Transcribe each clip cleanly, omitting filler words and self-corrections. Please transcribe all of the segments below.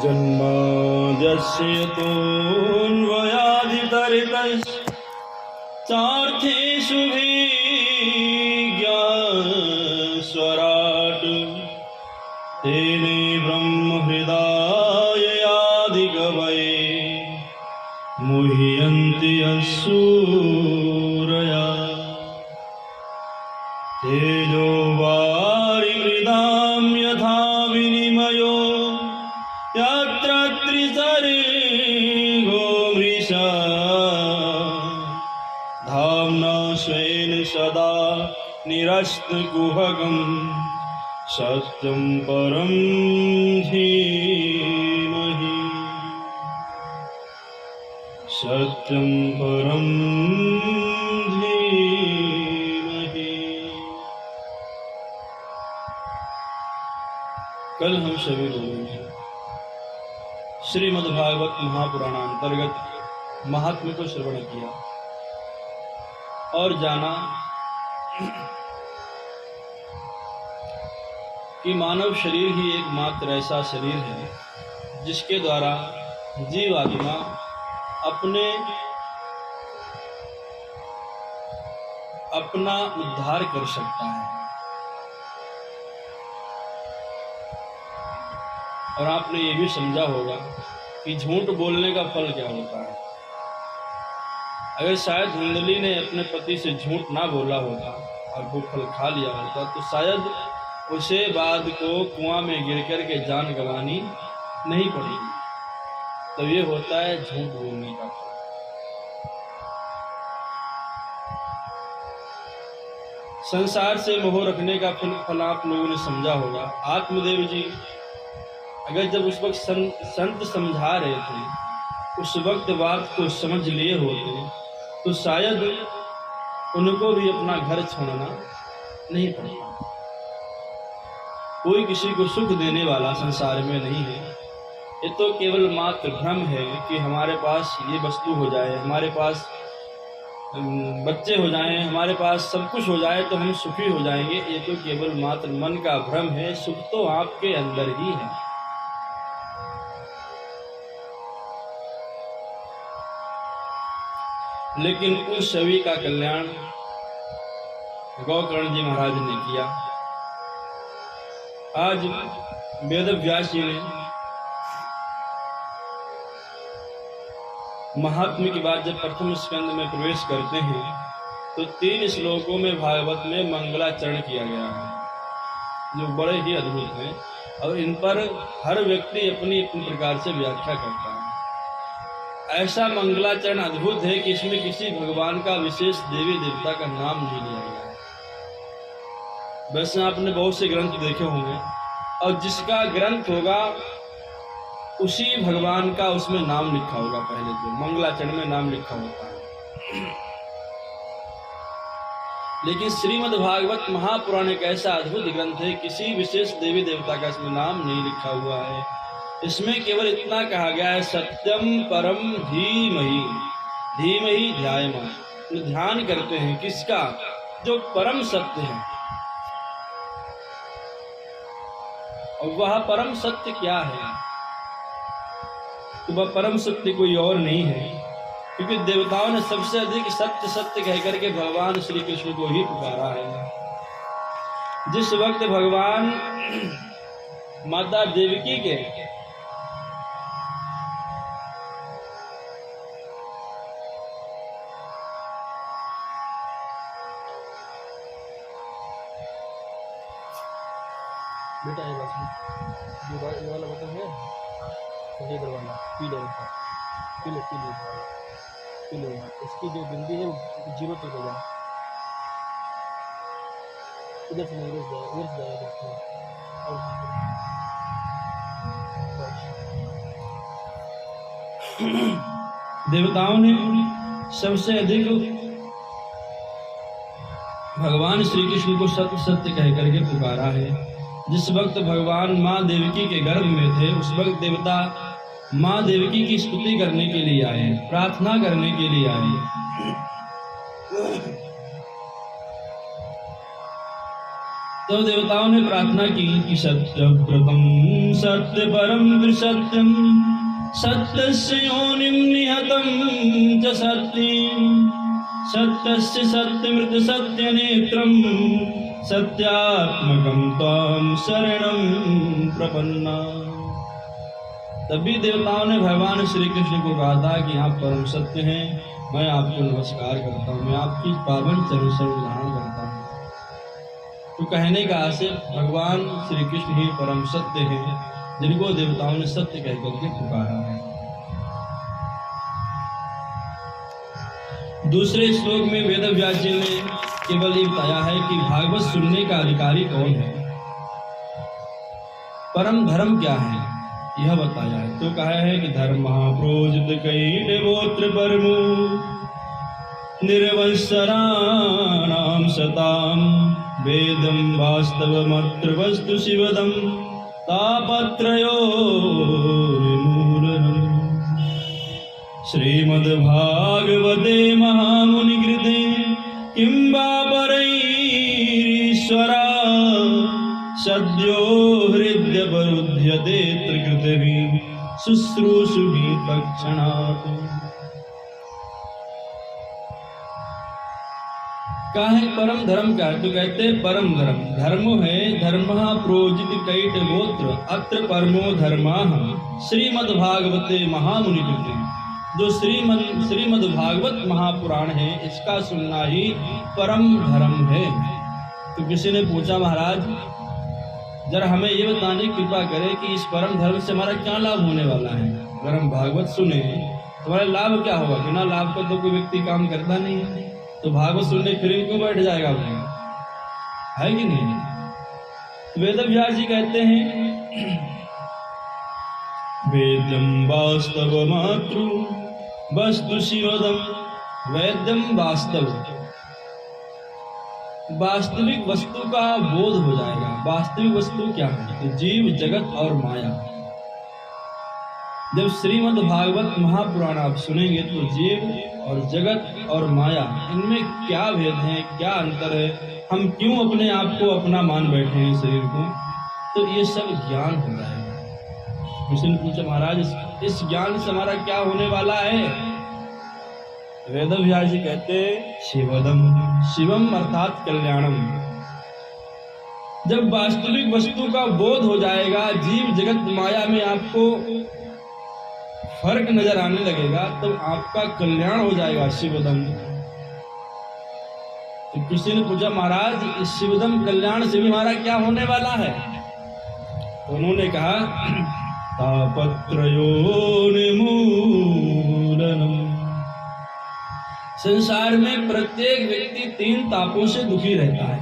जन्माद्यस्य तोऽन्वयादितरितश्चार्थेषु भिज्ञस्वराट् तेने ब्रह्महृदाययादिकवये मुह्यन्ति यस्सूरया तेजो वारिमृदां यथा विनिमयो यत्र त्रिसर्गो मृषा धाम्ना स्वेन सदा निरस्तकुहकं सत्यं परं धीमहि सत्यं परं धीमहि। कल हम सभी लोगों ने श्रीमद्भागवत महापुराण अंतर्गत महात्म्य को श्रवण किया और जाना कि मानव शरीर ही एकमात्र ऐसा शरीर है जिसके द्वारा जीवात्मा अपना उद्धार कर सकता है। और आपने ये भी समझा होगा कि झूठ बोलने का फल क्या होता है। अगर शायद धुंधली ने अपने पति से झूठ ना बोला होता और वो फल खा लिया होता तो शायद उसे बाद को कुआं में गिर कर के जान गंवानी नहीं पड़ेगी। तो ये होता है झूठ बोलने का फल। संसार से मोह रखने का फल आप लोगों ने समझा होगा। आत्मदेव जी अगर जब उस वक्त संत समझा रहे थे, उस वक्त बात को समझ लिए होते तो शायद उनको भी अपना घर छोड़ना नहीं पड़ता। कोई किसी को सुख देने वाला संसार में नहीं है। ये तो केवल मात्र भ्रम है कि हमारे पास ये वस्तु हो जाए, हमारे पास बच्चे हो जाएं, हमारे पास सब कुछ हो जाए तो हम सुखी हो जाएंगे। ये तो केवल मात्र मन का भ्रम है। सुख तो आपके अंदर ही है। लेकिन उस सभी का कल्याण गोकर्ण जी महाराज ने किया। आज वेदव्यास जी ने महात्म्य की बात जब प्रथम स्कंद में प्रवेश करते हैं तो 3 श्लोकों में भागवत में मंगलाचरण किया गया है जो बड़े ही अद्भुत हैं और इन पर हर व्यक्ति अपनी अपनी प्रकार से व्याख्या करता है। ऐसा मंगलाचरण अद्भुत है कि इसमें किसी भगवान का विशेष देवी देवता का नाम नहीं लिया गया है। वैसे आपने बहुत से ग्रंथ देखे होंगे और जिसका ग्रंथ होगा उसी भगवान का उसमें नाम लिखा होगा। पहले तो मंगलाचरण में नाम लिखा होता है। लेकिन श्रीमद् भागवत महापुराण एक ऐसा अद्भुत ग्रंथ है, किसी विशेष देवी देवता का इसमें नाम नहीं लिखा हुआ है। इसमें केवल इतना कहा गया है सत्यम परम धीमहि, धीमहि ध्यायमान। तो ध्यान करते हैं किसका? जो परम सत्य है। और वह परम सत्य क्या है? तो वह परम सत्य कोई और नहीं है, क्योंकि देवताओं ने सबसे अधिक सत्य सत्य कहकर के भगवान श्री कृष्ण को ही पुकारा है। जिस वक्त भगवान माता देवकी के बेटा ये बस ये वाला बटन है ये दरवाजा पीले वाला पीले इसकी जो बिंदी है वो 0 पे हो जाए। इधर से नहीं उधर से जाएगा। देवताओं ने सबसे अधिक भगवान श्री कृष्ण को सत्य सत्य कह करके पुकारा है। जिस वक्त भगवान माँ देवकी के गर्भ में थे उस वक्त देवता माँ देवकी की स्तुति करने के लिए आए, प्रार्थना करने के लिए आए। तो देवताओं ने प्रार्थना की कि सत्यव्रतम सत्य परम त्रिसत्यम सत्यस्य योनिं निहतं च सत्यं सत्यस्य सत्यमृत सत्यनेत्रं सत्यात्मकं त्वां शरणं प्रपन्ना। तभी देवताओं ने भगवान श्री कृष्ण को कहा था कि आप परम सत्य हैं, मैं आपको नमस्कार करता हूँ, मैं आपकी पावन चरण शरण ग्रहण करता हूँ। तो कहने का आशय भगवान श्री कृष्ण ही परम सत्य हैं, जिनको देवताओं ने सत्य कह करके पुकारा है। दूसरे श्लोक में वेदव्यास जी ने केवल ये बताया है कि भागवत सुनने का अधिकारी कौन है, परम धर्म क्या है, यह बताया है। तो कहा है कि धर्म प्रोजित कैटवोत्र परमो निर्वंशराणाम सताम वेदम वास्तवमत्र वस्तु शिवदम तापत्रयोर्मूलनम्। श्रीमद्भागवते महामुनिकृते किं वा परैरीश्वरा सद्यो हृद्यवरुध्यते त्रिकृतिभिः शुश्रूषुभिः तत्क्षणात्। क्या है परम धर्म क्या है? तो कहते हैं परम धर्म धर्मो है धर्मः प्रोजित कैटवोत्र अत्र परमो धर्मः श्रीमद्भागवते महामुनिकृते। जो श्रीमद्भागवत महापुराण है, इसका सुनना ही परम धर्म है। तो किसी ने पूछा, महाराज जरा हमें ये बताने की कृपा करें कि इस परम धर्म से हमारा क्या लाभ होने वाला है। अगर हम भागवत सुने तो हमारा लाभ क्या होगा? बिना लाभ का तो कोई व्यक्ति काम करता नहीं है, तो भागवत सुनने फिर क्यों बैठ जाएगा वो, है कि नहीं? वेदव्यास जी कहते हैं वेद्यम वास्तव मातृ वस्तु शिवदम। वेद्यम वास्तव, वास्तविक वस्तु का बोध हो जाएगा। वास्तविक वस्तु क्या है? तो जीव जगत और माया। जब श्रीमद् भागवत महापुराण आप सुनेंगे तो जीव और जगत और माया, इनमें क्या भेद है, क्या अंतर है, हम क्यों अपने आप को अपना मान बैठे हैं शरीर को, तो ये सब ज्ञान हो जाएगा। किसी ने पूछा, महाराज इस ज्ञान से हमारा क्या होने वाला है? वेदव्यास जी कहते शिवदम, शिवम अर्थात कल्याणम। जब वास्तविक वस्तु का बोध हो जाएगा, जीव जगत माया में आपको फर्क नजर आने लगेगा, तो आपका कल्याण हो जाएगा शिवदम। तो किसी ने पूछा, महाराज इस शिवदम कल्याण से भी हमारा क्या होने वाला है? तो उन्होंने कहा तापत्रयोन्मूलनम्। संसार में प्रत्येक व्यक्ति 3 तापों से दुखी रहता है,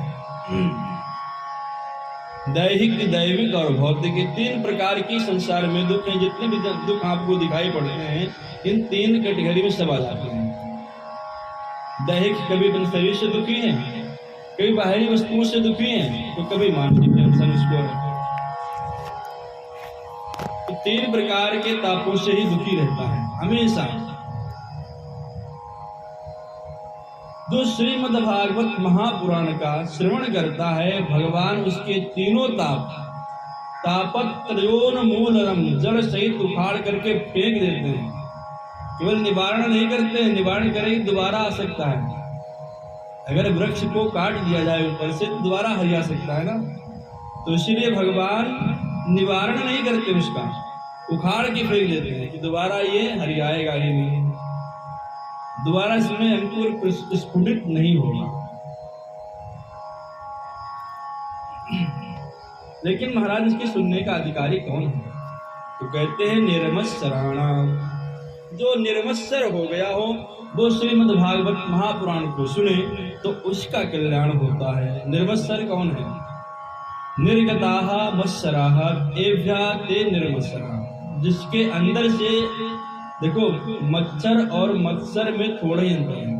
दैहिक, दैविक और भौतिक। 3 प्रकार की संसार में दुख है। जितने भी दुख आपको दिखाई पड़ते हैं, इन 3 कैटेगरी में सब आ जाते हैं। दैहिक, कभी अपने शरीर से दुखी हैं, कभी बाहरी वस्तुओं से दुखी हैं, तो कभी मानसिक टेंशन उसको है। तो 3 प्रकार के तापों से ही दुखी रहता है हमेशा। जो श्रीमद् भागवत महापुराण का श्रवण करता है, भगवान उसके तीनों तापत्रयोन्मूलनम्, जड़ सहित उखाड़ करके फेंक देते हैं। केवल निवारण नहीं करते हैं, निवारण करें दोबारा आ सकता है। अगर वृक्ष को काट दिया जाए ऊपर से तो दोबारा हरिया सकता है ना। तो इसीलिए भगवान निवारण नहीं करते, उसका उखाड़ के फेंक देते हैं कि दोबारा ये हरियाएगा ही नहीं, दोबारा इसमें अंकुर स्फुटित नहीं होगा। लेकिन महाराज इसके सुनने का अधिकारी कौन है? तो कहते हैं निर्मत्सराणाम। जो निर्मत्सर हो गया हो, वो श्रीमद् भागवत महापुराण को सुने तो उसका कल्याण होता है। निर्मत्सर कौन है? निर्गताः मत्सराः एभ्यः ते निर्मत्सराः। जिसके अंदर से, देखो मच्छर और मत्सर में थोड़ा ही अंतर है।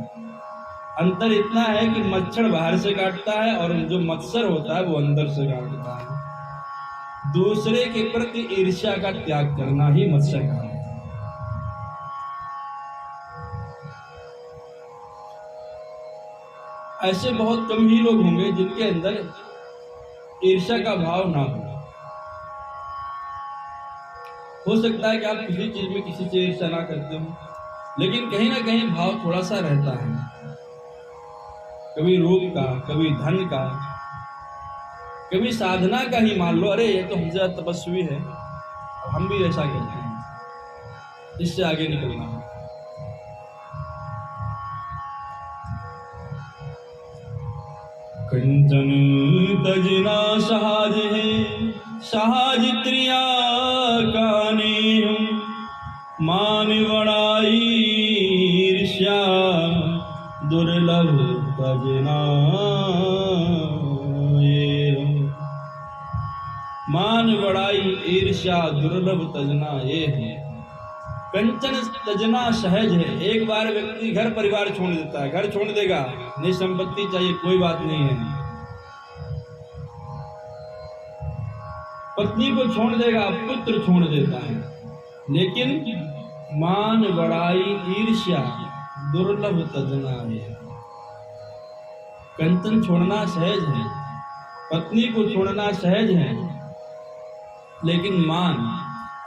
अंतर इतना है कि मच्छर बाहर से काटता है और जो मत्सर होता है वो अंदर से काटता है। दूसरे के प्रति ईर्ष्या का त्याग करना ही मत्सर का है। ऐसे बहुत कम ही लोग होंगे जिनके अंदर ईर्ष्या का भाव ना हो सकता है कि आप किसी चीज में किसी से ईर्ष्या ना करते हो, लेकिन कहीं ना कहीं भाव थोड़ा सा रहता है, कभी रूप का, कभी धन का, कभी साधना का ही। मान लो अरे ये तो हमसे ज्यादा तपस्वी है, हम भी ऐसा करते हैं, इससे आगे निकलना है। कंचन तजना सहज है सहज त्रिया काने, मान बड़ाई ईर्ष्या दुर्लभ तजना। मान बड़ाई ईर्ष्या दुर्लभ तजना ये है। कंचन तजना सहज है। एक बार व्यक्ति घर परिवार छोड़ देता है, घर छोड़ देगा, नहीं संपत्ति चाहिए कोई बात नहीं है, पत्नी को छोड़ देगा, पुत्र छोड़ देता है, लेकिन मान बड़ाई ईर्ष्या दुर्लभ तजना है। कंचन छोड़ना सहज है, पत्नी को छोड़ना सहज है, लेकिन मान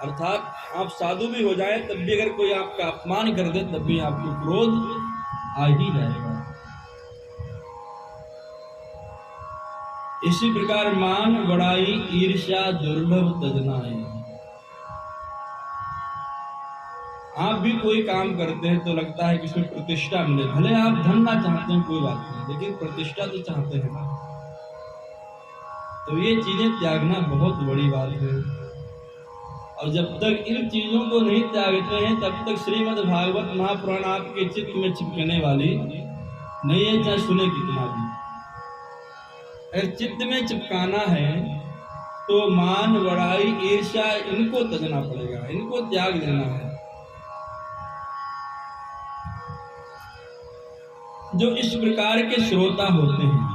अर्थात आप साधु भी हो जाए तब भी अगर कोई आपका अपमान कर दे तब भी आपको क्रोध आ ही जाएगा। इसी प्रकार मान बड़ाई ईर्ष्या दुर्लभ तजना है। आप भी कोई काम करते हैं तो लगता है कि इसमें प्रतिष्ठा मिले, भले आप धन ना चाहते हैं कोई बात नहीं, लेकिन प्रतिष्ठा तो चाहते हैं ना। तो ये चीजें त्यागना बहुत बड़ी बात है, और जब तक इन चीजों को नहीं त्यागते हैं तब तक श्रीमद् भागवत महापुराण आपके चित्त में चिपकने वाली नहीं है, चाहे सुने कितना भी। अगर चित्त में चिपकाना है तो मान बड़ाई ईर्ष्या इनको तजना पड़ेगा, इनको त्याग देना है। जो इस प्रकार के श्रोता होते हैं,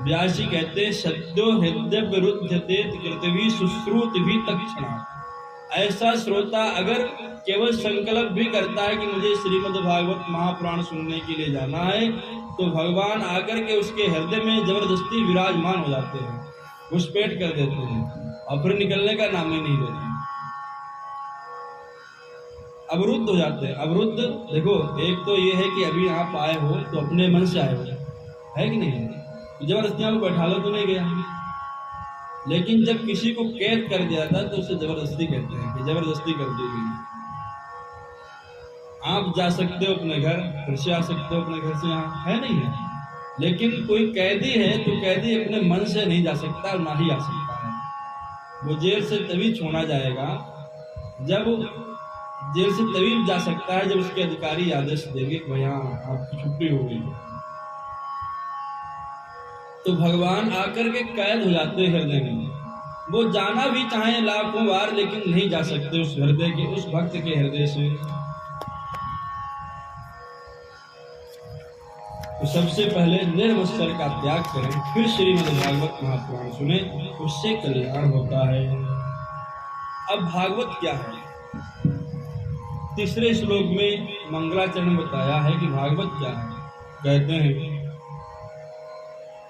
व्यास जी कहते हैं सद्यो हृदय विरुद्धते कृतवी सुश्रुत भी तक्षणा। ऐसा श्रोता अगर केवल संकल्प भी करता है कि मुझे श्रीमद् भागवत महापुराण सुनने के लिए जाना है, तो भगवान आकर के उसके हृदय में जबरदस्ती विराजमान हो जाते हैं, घुसपैठ कर देते हैं और फिर निकलने का नाम ही नहीं लेते, अवरुद्ध हो जाते हैं। अवरुद्ध देखो, एक तो ये है कि अभी आप आए हो तो अपने मन से आए हो, है कि नहीं? जबरदस्ती आपको बैठा लो तो नहीं गया, लेकिन जब किसी को कैद कर दिया था तो उसे जबरदस्ती कहते हैं कि जबरदस्ती कर दी गई। आप जा सकते हो अपने घर, फिर से आ सकते हो अपने घर से, यहाँ है नहीं है, लेकिन कोई कैदी है तो कैदी अपने मन से नहीं जा सकता और ना ही आ सकता है। वो जेल से तभी छोड़ा जाएगा, जब जेल से तभी जा सकता है जब उसके अधिकारी आदेश देंगे कि भैया आपकी छुट्टी हो गई। तो भगवान आकर के कैद हो जाते हैं हृदय में। वो जाना भी चाहे लाखों बार, लेकिन नहीं जा सकते उस हृदय के, उस भक्त के हृदय से। तो सबसे पहले निर्वस्त्र का त्याग करें, फिर श्रीमद् भागवत महापुराण सुने, उससे कल्याण होता है। अब भागवत क्या है? तीसरे श्लोक में मंगलाचरण बताया है कि भागवत क्या है। कहते हैं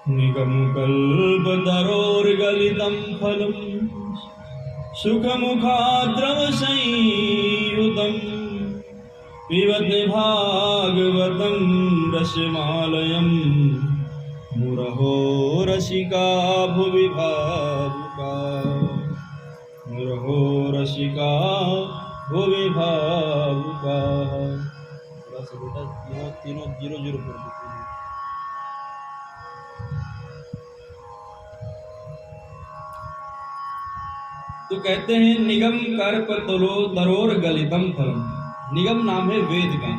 निगम कल्पतरोर्गलितं फलम सुखमुखाद्रव संयुतं पिबत भागवतं रसमालयं मुरहो रसिका भुवि भावुका। मुरहो रसिका भुवि भावुका। तीनों 0-0 पर देते हैं। तो कहते हैं निगम कर्प तरोर गलितम फलम। निगम नाम है वेद का,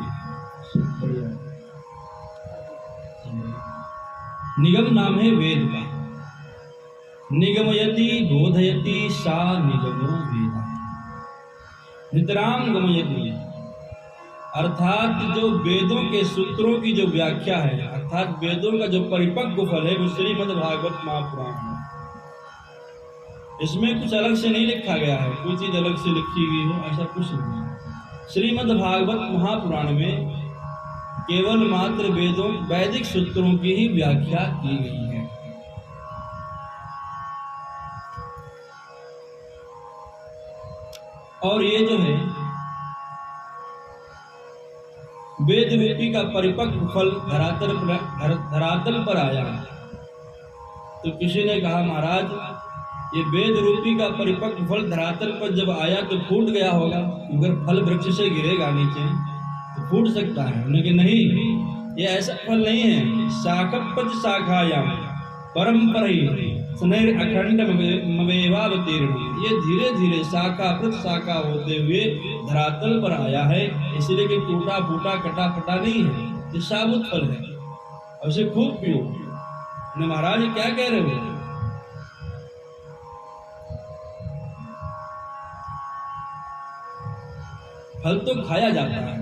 निगम नाम है वेद का। निगमयति बोधयति सा निगमो वेदा। नितराम गमयति, अर्थात जो वेदों के सूत्रों की जो व्याख्या है, अर्थात वेदों का जो परिपक्व फल है, वो श्रीमद् भागवत महापुराण है। इसमें कुछ अलग से नहीं लिखा गया है, कोई चीज अलग से लिखी गई हो ऐसा कुछ नहीं है। श्रीमद् भागवत महापुराण में केवल मात्र वेदों वैदिक सूत्रों की ही व्याख्या की गई है। और ये जो है वेद रूपी का परिपक्व फल धरातल पर आया। तो किसी ने कहा महाराज ये वेद रूपी का परिपक्व फल धरातल पर जब आया तो फूट गया होगा, अगर फल वृक्ष से गिरेगा नीचे तो फूट सकता है। लेकिन नहीं, ये ऐसा फल नहीं है। शाखपच शाखायाम परंपरा स्नेह अखंड मवेवावतीर्ण, ये धीरे धीरे शाखा प्रति शाखा होते हुए धरातल पर आया है, इसलिए कि टूटा फूटा कटा फटा नहीं है, ये साबुत फल है। और इसे खूब पियो। ने महाराज क्या कह रहे हो? फल तो खाया जाता है,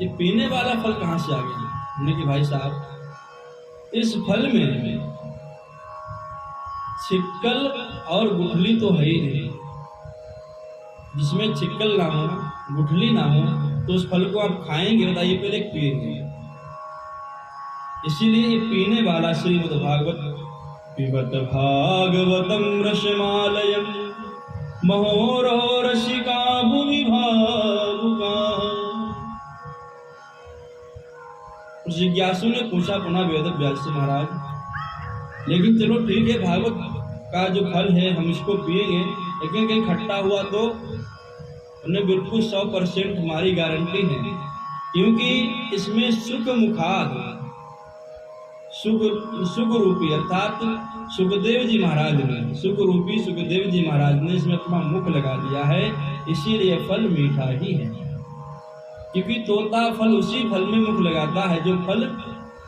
ये पीने वाला फल कहां से आ गया? हमने कि भाई साहब इस फल में छिक्कल और गुठली तो है ही नहीं। जिसमें छिक्कल ना हो, गुठली ना हो, तो उस फल को आप खाएंगे बताइए, पहले पिएंगे। इसीलिए ये पीने वाला श्रीमद् भागवत पिबत भागवतम रसमालयम महोरो रसिका भूमि भावुका। जिज्ञासु ने पूछा पुनः वेद व्यास से, महाराज लेकिन चलो ठीक है, भागवत का जो फल है हम इसको पिएंगे, लेकिन कहीं खट्टा हुआ तो? उन्हें बिल्कुल 100% हमारी गारंटी है, क्योंकि इसमें सुख मुखाद सुख रूपी अर्थात सुखदेव जी महाराज ने, सुख रूपी सुखदेव जी महाराज ने इसमें अपना मुख लगा दिया है, इसीलिए फल मीठा ही है। क्योंकि तोता फल उसी फल में मुख लगाता है जो फल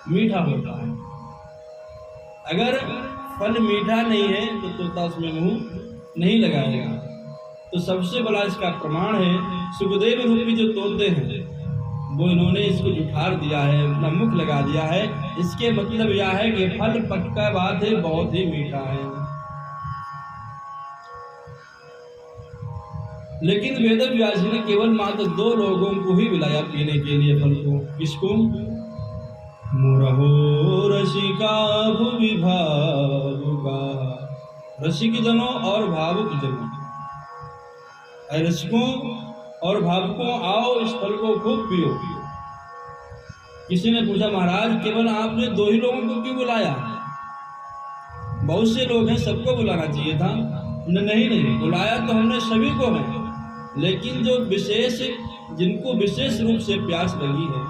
मीठा होता है। अगर फल मीठा नहीं है तो तोता उसमें मुंह नहीं लगाएगा। तो सबसे बड़ा इसका प्रमाण है सुखदेव रूपी जो तोते हैं, वो इन्होंने इसको जुठार दिया है, अपना मुख लगा दिया है। इसके मतलब यह है कि फल पक्का बात है, बहुत ही मीठा है। लेकिन वेद व्यास ने केवल मात्र 2 लोगों को ही बुलाया पीने के लिए फल को। किसको? मुरहो रसिका भुवि भावुका, रसिक जनों और भावुक जनों। रसिकों और भावुकों आओ इस फल को खूब पियो। किसी ने पूछा महाराज केवल आपने 2 ही लोगों को क्यों बुलाया? बहुत से लोग हैं, सबको बुलाना चाहिए था। नहीं, बुलाया तो हमने सभी को है, लेकिन जो विशेष, जिनको विशेष रूप से प्यास लगी है,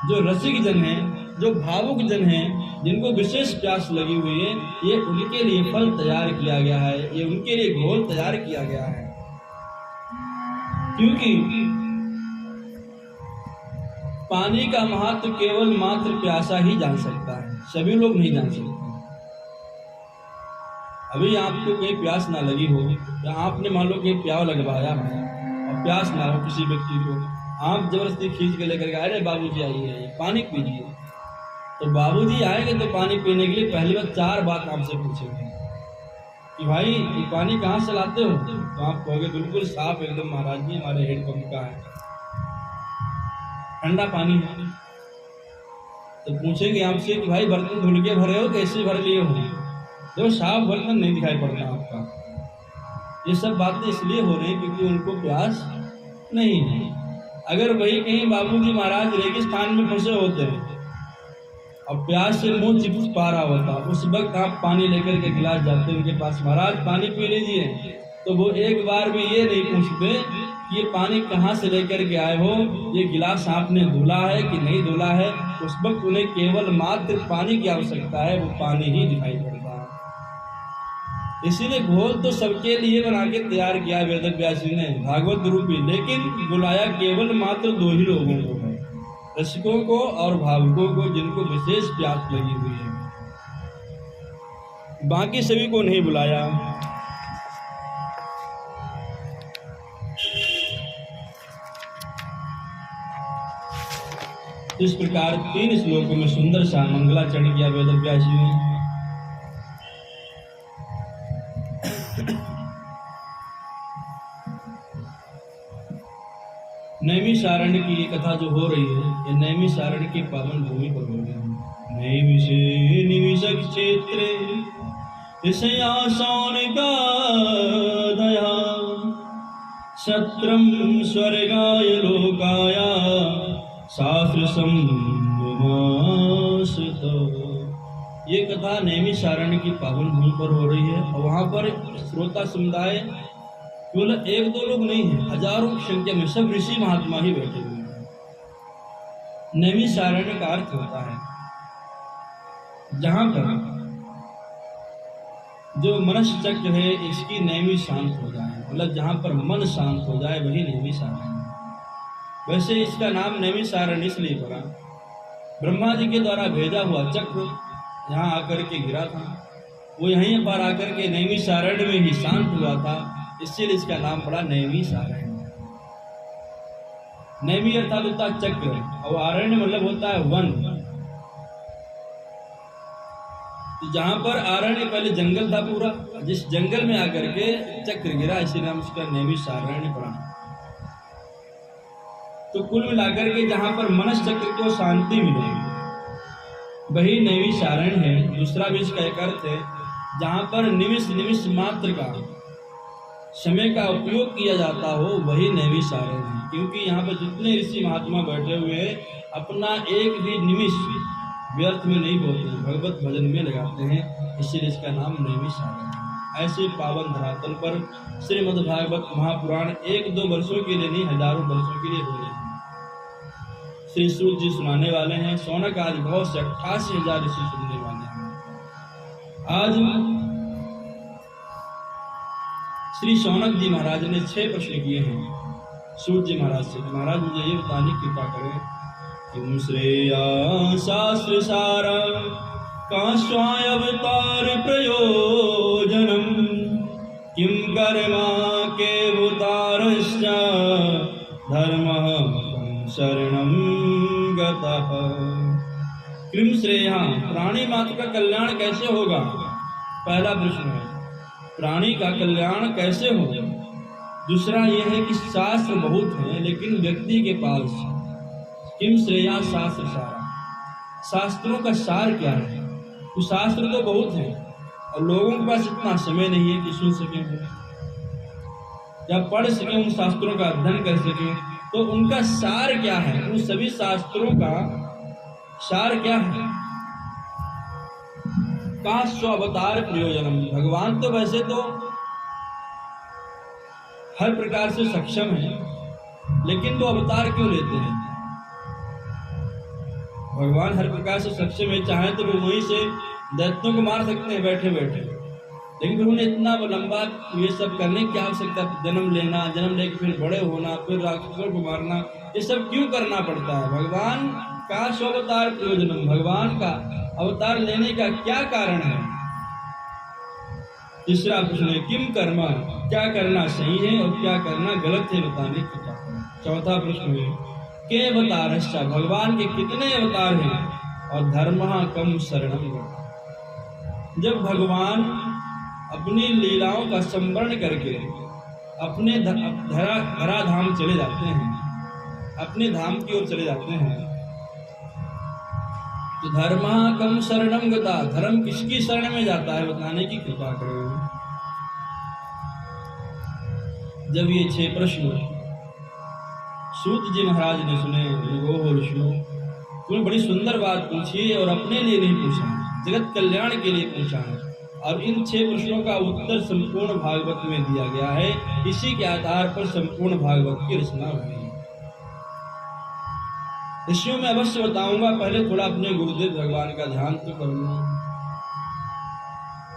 जो रसिक जन हैं, जो भावुक जन हैं, जिनको विशेष प्यास लगी हुई है, ये उनके लिए फल तैयार किया गया है, ये उनके लिए घोल तैयार किया गया है। क्योंकि पानी का महत्व केवल मात्र प्यासा ही जान सकता है, सभी लोग नहीं जान सकते। अभी आपको कोई प्यास ना लगी हो, या आपने मान लो कि प्याव लगवाया है और प्यास ना हो किसी व्यक्ति को, आप जबरदस्ती खींच के लेकर गए, अरे बाबूजी आइए पानी पीजिए, तो बाबूजी आएंगे तो पानी पीने के लिए पहली बार 4 बात आपसे पूछेंगे कि भाई ये पानी कहाँ से लाते हो? तो आप कहोगे बिल्कुल साफ एकदम महाराज जी, हमारे हैंडपंप का है, ठंडा पानी है। तो पूछेंगे आपसे कि भाई बर्तन धुल के भरे हो, कैसे भर लिए हो? देखो साफ बर्तन नहीं दिखाई पड़ता आपका। ये सब बातें इसलिए हो रही क्योंकि उनको प्यास नहीं है। अगर वही कहीं बाबूजी महाराज रेगिस्तान में फंसे होते हैं और प्यास से मुंह चिपच पा रहा होता, उस वक्त आप पानी लेकर के गिलास जाते उनके पास, महाराज पानी पी लीजिए, तो वो एक बार भी ये नहीं पूछते कि ये पानी कहाँ से लेकर के आए हो, ये गिलास आपने धुला है कि नहीं धुला है। उस वक्त उन्हें केवल मात्र पानी की आवश्यकता है, वो पानी ही दिखाई पड़ता है। इसीलिए घोल तो सबके लिए बना के तैयार किया वेद व्यास जी ने भागवत रूपी, लेकिन बुलाया केवल मात्र 2 ही लोगों को है, रसिकों को और भावुकों को, जिनको विशेष प्यास लगी हुई है। बाकी सभी को नहीं बुलाया। इस प्रकार 3 श्लोकों में सुंदर सा मंगलाचरण किया वेद व्यास जी ने। नैमिषारण्य की ये कथा जो हो रही है, ये नैमिषारण्य की पावन भूमि पर हो रही है। नैमिषे निमिषक क्षेत्रे इसयासन का दया सत्रम स्वर्गाय लोकाय शास्त्र सम्मासित। ये कथा नैमिषारण्य की पावन भूमि पर हो रही है और वहां पर श्रोता समुदाय केवल एक दो लोग नहीं है, हजारों की संख्या में सब ऋषि महात्मा ही बैठे हुए हैं। नैमिषारण्य का अर्थ होता है जहां पर जो मनुष्य चक्र है इसकी नैमी शांत हो जाए, मतलब जहां पर मन शांत हो जाए वही नैमिषारण्य। वैसे इसका नाम नैमिषारण्य इसलिए पड़ा, ब्रह्मा जी के द्वारा भेजा हुआ चक्र यहाँ आकर के गिरा था, वो यहीं पर आकर के नैमिषारण्य में ही शांत हुआ था, इसलिए इसका नाम पड़ा नैमिषारण्य। नैमी अर्थात होता है चक्र और आरण्य मतलब होता है वन। तो जहां पर आरण्य पहले जंगल था पूरा, जिस जंगल में आकर के चक्र गिरा इसी नाम उसका नैमिषारण्य पड़ा। तो कुल मिलाकर के जहां पर मनुष्य चक्र को शांति मिलेगी वही नैमिषारण्य है। दूसरा भी इसका एक अर्थ है जहां पर निमिष निमिष मात्र का समय का उपयोग किया जाता हो वही नैमिषारण्य है, क्योंकि यहाँ पर जितने ऋषि महात्मा बैठे हुए हैं अपना एक भी निमिष व्यर्थ में नहीं बोलते, भगवत भजन में लगाते हैं, इसलिए इसका नाम नैमिषारण्य है। ऐसे पावन धरातल पर श्रीमद् भागवत महापुराण एक दो वर्षों के लिए नहीं हजारों वर्षों के लिए हो रहे हैं। श्री सूत जी सुनाने वाले हैं, शौनक आदि बहुत से 88,000 ऋषि सुनने वाले हैं। आज श्री शौनक जी महाराज ने 6 प्रश्न किए हैं सूत जी महाराज से। महाराज मुझे ये बताने की कृपा करें किम श्रेया शास्त्र सारा काश्वाय अवतार प्रयोजनम किम कर्मा के भूतारश्च धर्मः शरणं गतः। किम श्रेया प्राणी मात्र का कल्याण कैसे होगा, पहला प्रश्न है प्राणी का कल्याण कैसे हो। दूसरा यह है कि शास्त्र बहुत हैं लेकिन व्यक्ति के पास किम श्रेया शास्त्र सारा, शास्त्रों का सार क्या है। तो शास्त्र तो बहुत हैं और लोगों के पास इतना समय नहीं है कि सुन सकें या पढ़ सकें, उन शास्त्रों का अध्ययन कर सकें। तो उनका सार क्या है, उन सभी शास्त्रों का सार क्या है। का स्वावतार प्रयोजनम, भगवान तो वैसे तो हर प्रकार से सक्षम है लेकिन तो अवतार क्यों लेते हैं। भगवान हर प्रकार से सक्षम है, चाहे तो वो वहीं से दैत्यों को मार सकते हैं बैठे बैठे, लेकिन फिर उन्हें इतना लंबा ये सब करने की आवश्यकता, जन्म लेना, जन्म लेकर फिर बड़े होना, फिर राक्षसों को मारना, ये सब क्यों करना पड़ता है। भगवान का स्वावतार प्रयोजनम, भगवान का अवतार लेने का क्या कारण है। तीसरा प्रश्न है किम कर्मा, क्या करना सही है और क्या करना गलत है बताने की क्या। चौथा प्रश्न है के अवतारश्च, भगवान के कितने अवतार हैं और धर्मः कम शरणं। जब भगवान अपनी लीलाओं का संवरण करके अपने धराधाम चले जाते हैं, अपने धाम की ओर चले जाते हैं, तो धर्मः कम शरणं गता, धर्म किसकी शरण में जाता है बताने की कृपा करें। जब ये 6 प्रश्न सूत जी महाराज ने सुने, ओह ऋषियों तुमने बड़ी सुंदर बात पूछी और अपने लिए नहीं पूछा, जगत कल्याण के लिए पूछा है। और इन 6 प्रश्नों का उत्तर संपूर्ण भागवत में दिया गया है, इसी के आधार पर संपूर्ण भागवत की रचना हुई है। ऋषियों में अवश्य बताऊंगा, पहले थोड़ा अपने गुरुदेव भगवान का ध्यान तो कर लूं।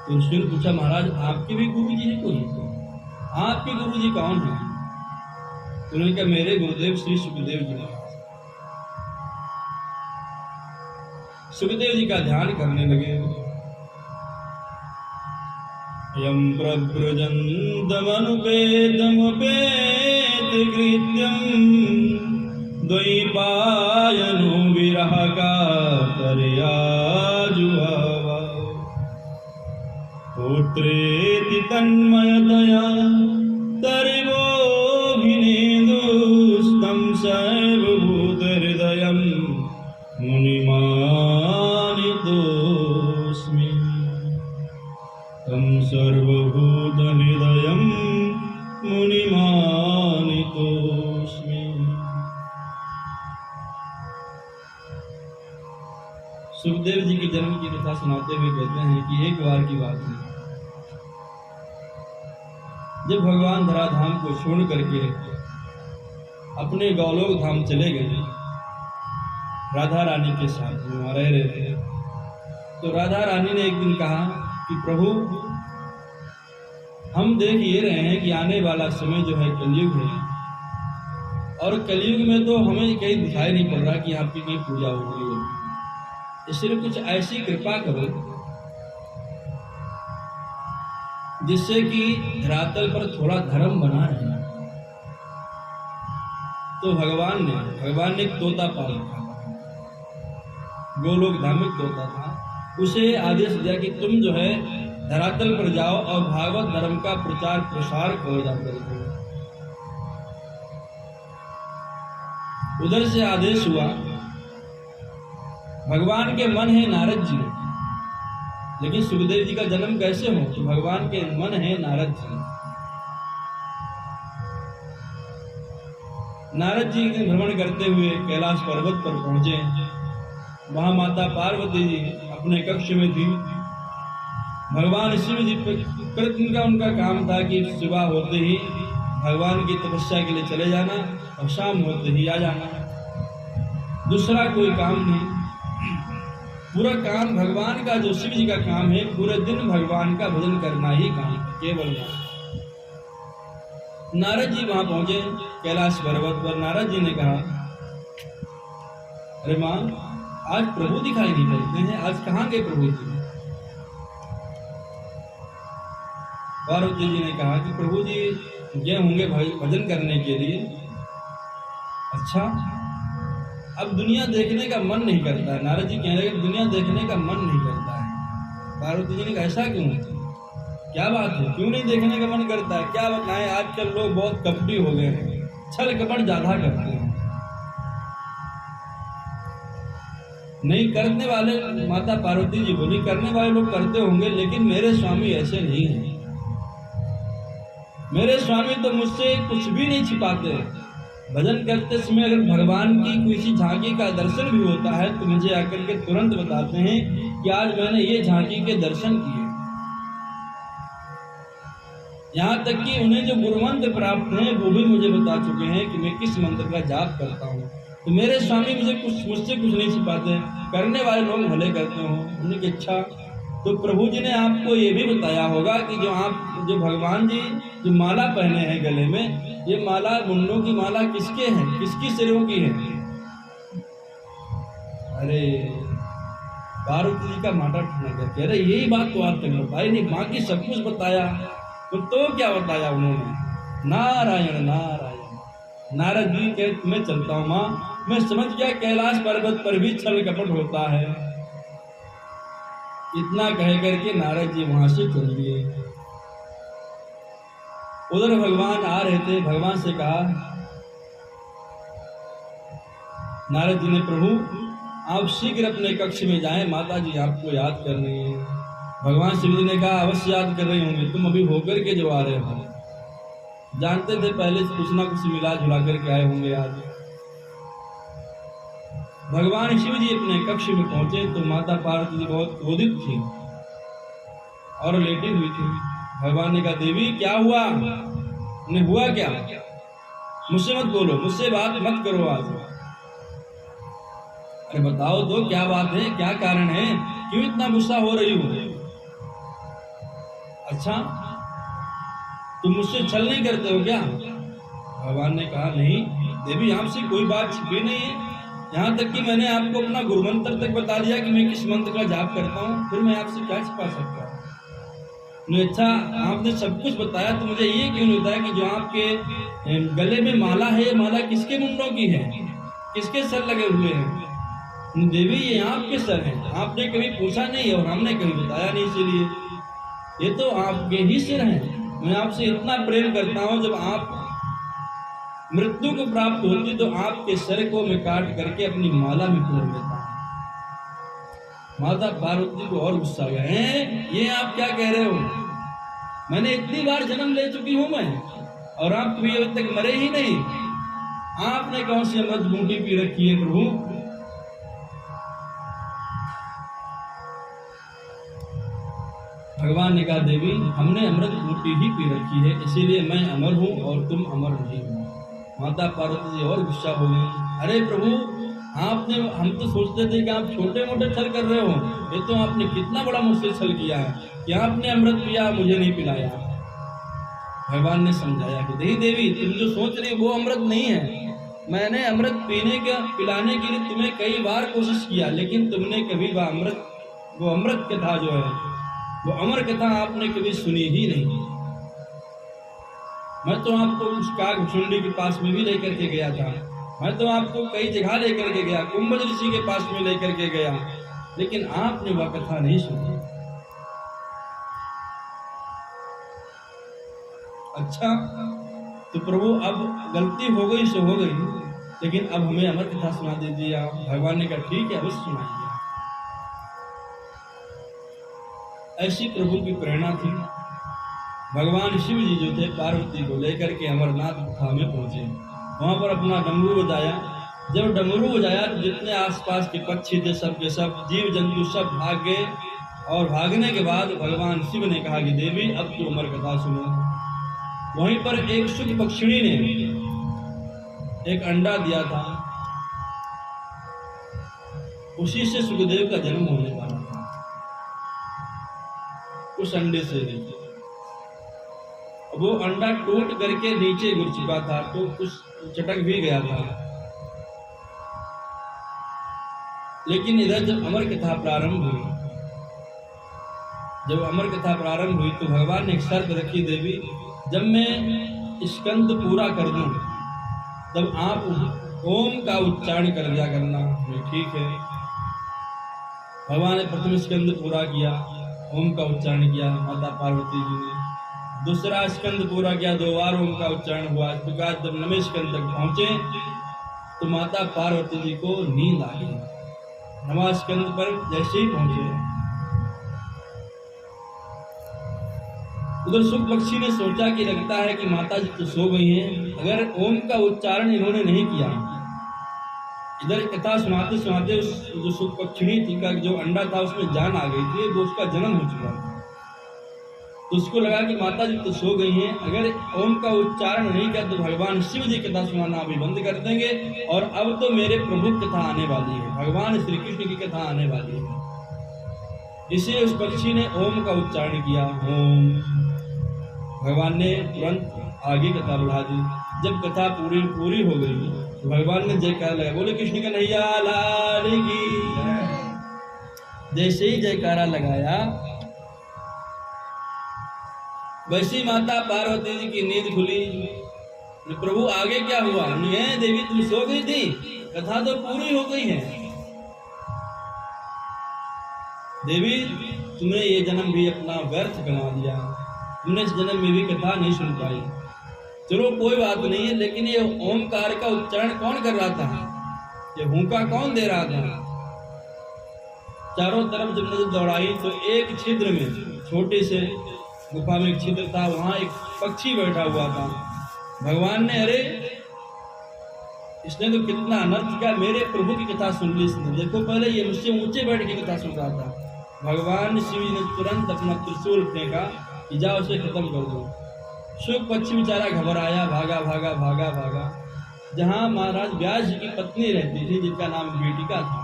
तो ऋषियों ने पूछा महाराज आपके भी गुरु जी है कोई, आपके गुरु जी कौन है। तो उन्होंने कहा मेरे गुरुदेव श्री सुखदेव जी महाराज। सुखदेव जी का ध्यान करने लगे। यम प्रव्रजन्तमनुपेतमुपेत कृत्यं द्वैपायनो विरह कातरयाजुहाव पुत्रेति तन्मयतया तर्वोऽभिनेदुस्तं सर्वभूतहृदयं मुनिमानितोऽस्मि। तं सर्वभूतहृदयं मुनिमानितोऽस्मि। बलदेव जी की जन्म की कथा सुनाते हुए कहते हैं कि एक बार की बात है, जब भगवान धराधाम को छोड़ करके अपने गौलोक धाम चले गए, राधा रानी के साथ में वहां रह रहे थे, तो राधा रानी ने एक दिन कहा कि प्रभु, हम देख ये रहे हैं कि आने वाला समय जो है कलयुग है, और कलयुग में तो हमें कहीं दिखाई नहीं पड़ रहा कि आपकी कहीं पूजा हो रही हो, इसलिए कुछ ऐसी कृपा करो जिससे कि धरातल पर थोड़ा धर्म बना रहे। तो भगवान ने एक तोता पाला था, गोलोक धाम एक तोता था, उसे आदेश दिया कि तुम जो है धरातल पर जाओ और भागवत धर्म का प्रचार प्रसार करो जाकर के। उधर से आदेश हुआ, भगवान के मन है नारद जी, लेकिन सुखदेव जी का जन्म कैसे हो, तो भगवान के मन है नारद जी। नारद जी एक दिन भ्रमण करते हुए कैलाश पर्वत पर पहुंचे। वहां माता पार्वती जी अपने कक्ष में थी। भगवान शिव जी प्रतिदिन का उनका काम था कि सुबह होते ही भगवान की तपस्या के लिए चले जाना और शाम होते ही आ जाना, दूसरा कोई काम नहीं। पूरा काम भगवान का, जो शिव जी का काम है, पूरे दिन भगवान का भजन करना ही काम है, केवल नारद जी वहां पहुंचे कैलाश पर्वत पर। नारद जी ने कहा, अरे मां, आज प्रभु दिखाई नहीं पड़ते हैं, आज कहाँ गए प्रभु जी? पार्वती जी ने कहा कि प्रभु जी गए होंगे भजन करने के लिए। अच्छा, अब दुनिया देखने का मन नहीं करता है। नारद जी कहने लगे, दुनिया देखने का मन नहीं करता है। पार्वती जी ने कहा, ऐसा क्यों? क्या बात है, क्यों नहीं देखने का मन करता है? क्या बताएं, आजकल लोग बहुत कपटी हो गए हैं, छल कपट ज्यादा करते हैं। नहीं करने वाले, माता पार्वती जी बोली, करने वाले लोग करते होंगे, लेकिन मेरे स्वामी ऐसे नहीं हैं। मेरे स्वामी तो मुझसे कुछ भी नहीं छिपाते। भजन करते समय अगर भगवान की किसी झांकी का दर्शन भी होता है तो मुझे आकर के तुरंत बताते हैं कि आज मैंने ये झांकी के दर्शन किए। यहाँ तक कि उन्हें जो गुरु मंत्र प्राप्त हैं वो भी मुझे बता चुके हैं कि मैं किस मंत्र का जाप करता हूँ। तो मेरे स्वामी मुझसे कुछ नहीं छिपाते। करने वाले लोग भले करते हो, उनकी इच्छा। तो प्रभु जी ने आपको ये भी बताया होगा कि जो भगवान जी जो माला पहने हैं गले में, ये माला, मुंडों की माला किसके हैं, किसकी सिरों की है? अरे पार्वती जी का माथा ठंडा करके, अरे यही बात तो आज तक बताई नहीं, बाकी सब कुछ बताया। तो क्या बताया उन्होंने? नारायण नारायण। नारद जी के, मैं चलता हूँ माँ, मैं समझ गया कैलाश पर्वत पर भी छल कपट होता है। इतना कह करके नारद जी वहां से चल दिए। उधर भगवान आ रहे थे। भगवान से कहा, नारद जी ने, प्रभु आप शीघ्र अपने कक्ष में जाएं, माता जी आपको याद कर रही है। भगवान शिव जी ने कहा, अवश्य याद कर रही होंगी, तुम अभी होकर के जो आ रहे हो, जानते थे पहले से कुछ ना कुछ मिला जुला करके आए होंगे आज। भगवान शिव जी अपने कक्ष में पहुंचे तो माता पार्वती जी बहुत क्रोधित थी और लेटी हुई थी। भगवान ने कहा, देवी क्या हुआ? ने हुआ क्या? मुझसे मत बोलो, मुझसे बात मत करो आज। अरे बताओ तो क्या बात है, क्या कारण है, क्यों इतना गुस्सा हो रही हो? अच्छा, तुम मुझसे छल नहीं करते हो क्या? भगवान ने कहा, नहीं देवी, आपसे कोई बात छिपी नहीं है। यहाँ तक कि मैंने आपको अपना गुरु मंत्र तक बता दिया कि मैं किस मंत्र का जाप करता हूँ, फिर मैं आपसे क्या छिपा सकता हूँ? अच्छा, आपने सब कुछ बताया तो मुझे ये क्यों नहीं बताया कि जो आपके गले में माला है, ये माला किसके मुंडों की है, किसके सर लगे हुए हैं? देवी, ये आपके सर हैं, आपने कभी पूछा नहीं और हमने कभी बताया नहीं, इसीलिए ये तो आपके ही सिर हैं। मैं आपसे इतना प्रेम करता हूँ, जब आप मृत्यु को प्राप्त होती तो आपके सर को मैं काट करके अपनी माला में पहन लेता हूँ। माता पार्वती को और गुस्सा गया, ये आप क्या कह रहे हो? मैंने इतनी बार जन्म ले चुकी हूं मैं, और आप कभी अभी तक मरे ही नहीं। आपने कौन सी अमृत बूटी पी रखी है प्रभु? भगवान ने कहा देवी हमने अमृत बूटी ही पी रखी है, इसीलिए मैं अमर हूँ और तुम अमर नहीं हो। माता पार्वती जी और गुस्सा हो गई, अरे प्रभु आपने, हम तो सोचते थे कि आप छोटे मोटे छल कर रहे हो, ये तो आपने कितना बड़ा मुझसे छल किया है कि आपने अमृत पिया मुझे नहीं पिलाया। भगवान ने समझाया कि नहीं देवी तुम जो सोच रही हो वो अमृत नहीं है, मैंने अमृत पीने का पिलाने के लिए तुम्हें कई बार कोशिश किया, लेकिन तुमने कभी वो अमृत कथा जो है, वो अमर कथा आपने कभी सुनी ही नहीं। मैं तो आपको उस काकभुशुंडी के पास में भी लेकर के गया था, मैं तो आपको कई जगह लेकर के गया, कुंभज ऋषि के पास में लेकर के गया, लेकिन आपने वह कथा नहीं सुनी। अच्छा तो प्रभु अब गलती हो गई सो हो गई, लेकिन अब हमें अमर कथा सुना दीजिए आप। भगवान ने कहा ठीक है अवश्य सुनाइए। ऐसी प्रभु की प्रेरणा थी। भगवान शिव जी जो थे पार्वती को लेकर के अमरनाथ गुफा में पहुंचे, वहां पर अपना डमरू बजाया। जब डमरू बजाया तो जितने आसपास के पक्षी थे सब के सब जीव जंतु सब भाग गए, और भागने के बाद भगवान शिव ने कहा कि देवी अब तो अमर कथा सुनो। वहीं पर एक शुक पक्षिणी ने एक अंडा दिया था, उसी से सुखदेव का जन्म होने वाला था। उस अंडे से वो अंडा टूट करके नीचे गिर चुका था, तो कुछ चटक भी गया था। लेकिन इधर जब अमर कथा प्रारंभ हुई, तो भगवान ने एक शर्त रखी, देवी जब मैं स्कंद पूरा कर दूं तब आप ओम का उच्चारण कर दिया करना। ठीक है। भगवान ने प्रथम स्कंद पूरा किया, ओम का उच्चारण किया माता पार्वती जी ने। दूसरा स्कंद पूरा किया, 2 बार ओम का उच्चारण हुआ। इस प्रकार जब 9वें स्कंद तक पहुंचे तो माता पार्वती जी को नींद आ गई। 9वां स्कंद पर जैसे ही पहुंचे, उधर शुक पक्षी ने सोचा कि लगता है कि माता जी तो सो गई हैं, अगर ओम का उच्चारण इन्होंने नहीं किया। इधर कथा सुनाते सुनाते जो शुक पक्षिणी थी का जो अंडा था उसमें जान आ गई थी, वो उसका जन्म हो चुका था। तो उसको लगा कि माता जी तो सो गई हैं, अगर ओम का उच्चारण नहीं किया तो भगवान शिव जी कथा सुनाना अभी बंद कर देंगे, और अब तो मेरे प्रभु कथा आने वाली है, भगवान श्री कृष्ण की कथा आने वाली है। इसलिए उस पक्षी ने ओम का उच्चारण किया, ओम। भगवान ने तुरंत आगे कथा बढ़ा दी। जब कथा पूरी हो गई तो भगवान ने जयकारा लगाया, बोले कृष्ण कन्हैया लाल की। जैसे ही जयकारा लगाया वैसी माता पार्वती जी की नींद खुली। प्रभु आगे क्या हुआ? नहीं देवी तुम सो गई थी, कथा तो पूरी हो गई है। देवी तुमने ये जन्म भी अपना व्यर्थ गंवा दिया, तुमने इस जन्म में भी कथा नहीं सुन पाई। चलो कोई बात नहीं है, लेकिन ये ओमकार का उच्चारण कौन कर रहा था? ये हुंका कौन दे रहा था? चारों तरफ जब नजर दौड़ाई तो एक छिद्र में, छोटे से गुफा में एक छिद्र था, वहां एक पक्षी बैठा हुआ था। भगवान ने, अरे इसने तो कितना अनर्थ किया, मेरे प्रभु की कथा सुन ली इसने। देखो पहले ये मुझसे ऊंचे बैठ के कथा सुन रहा था। भगवान शिव जी ने तुरंत अपना त्रिशूल फेंका कि जाओ उसे खत्म कर दो। शुक पक्षी बेचारा घबराया, भागा। जहां महाराज व्यास जी की पत्नी रहती थी, जिनका नाम वेटिका था,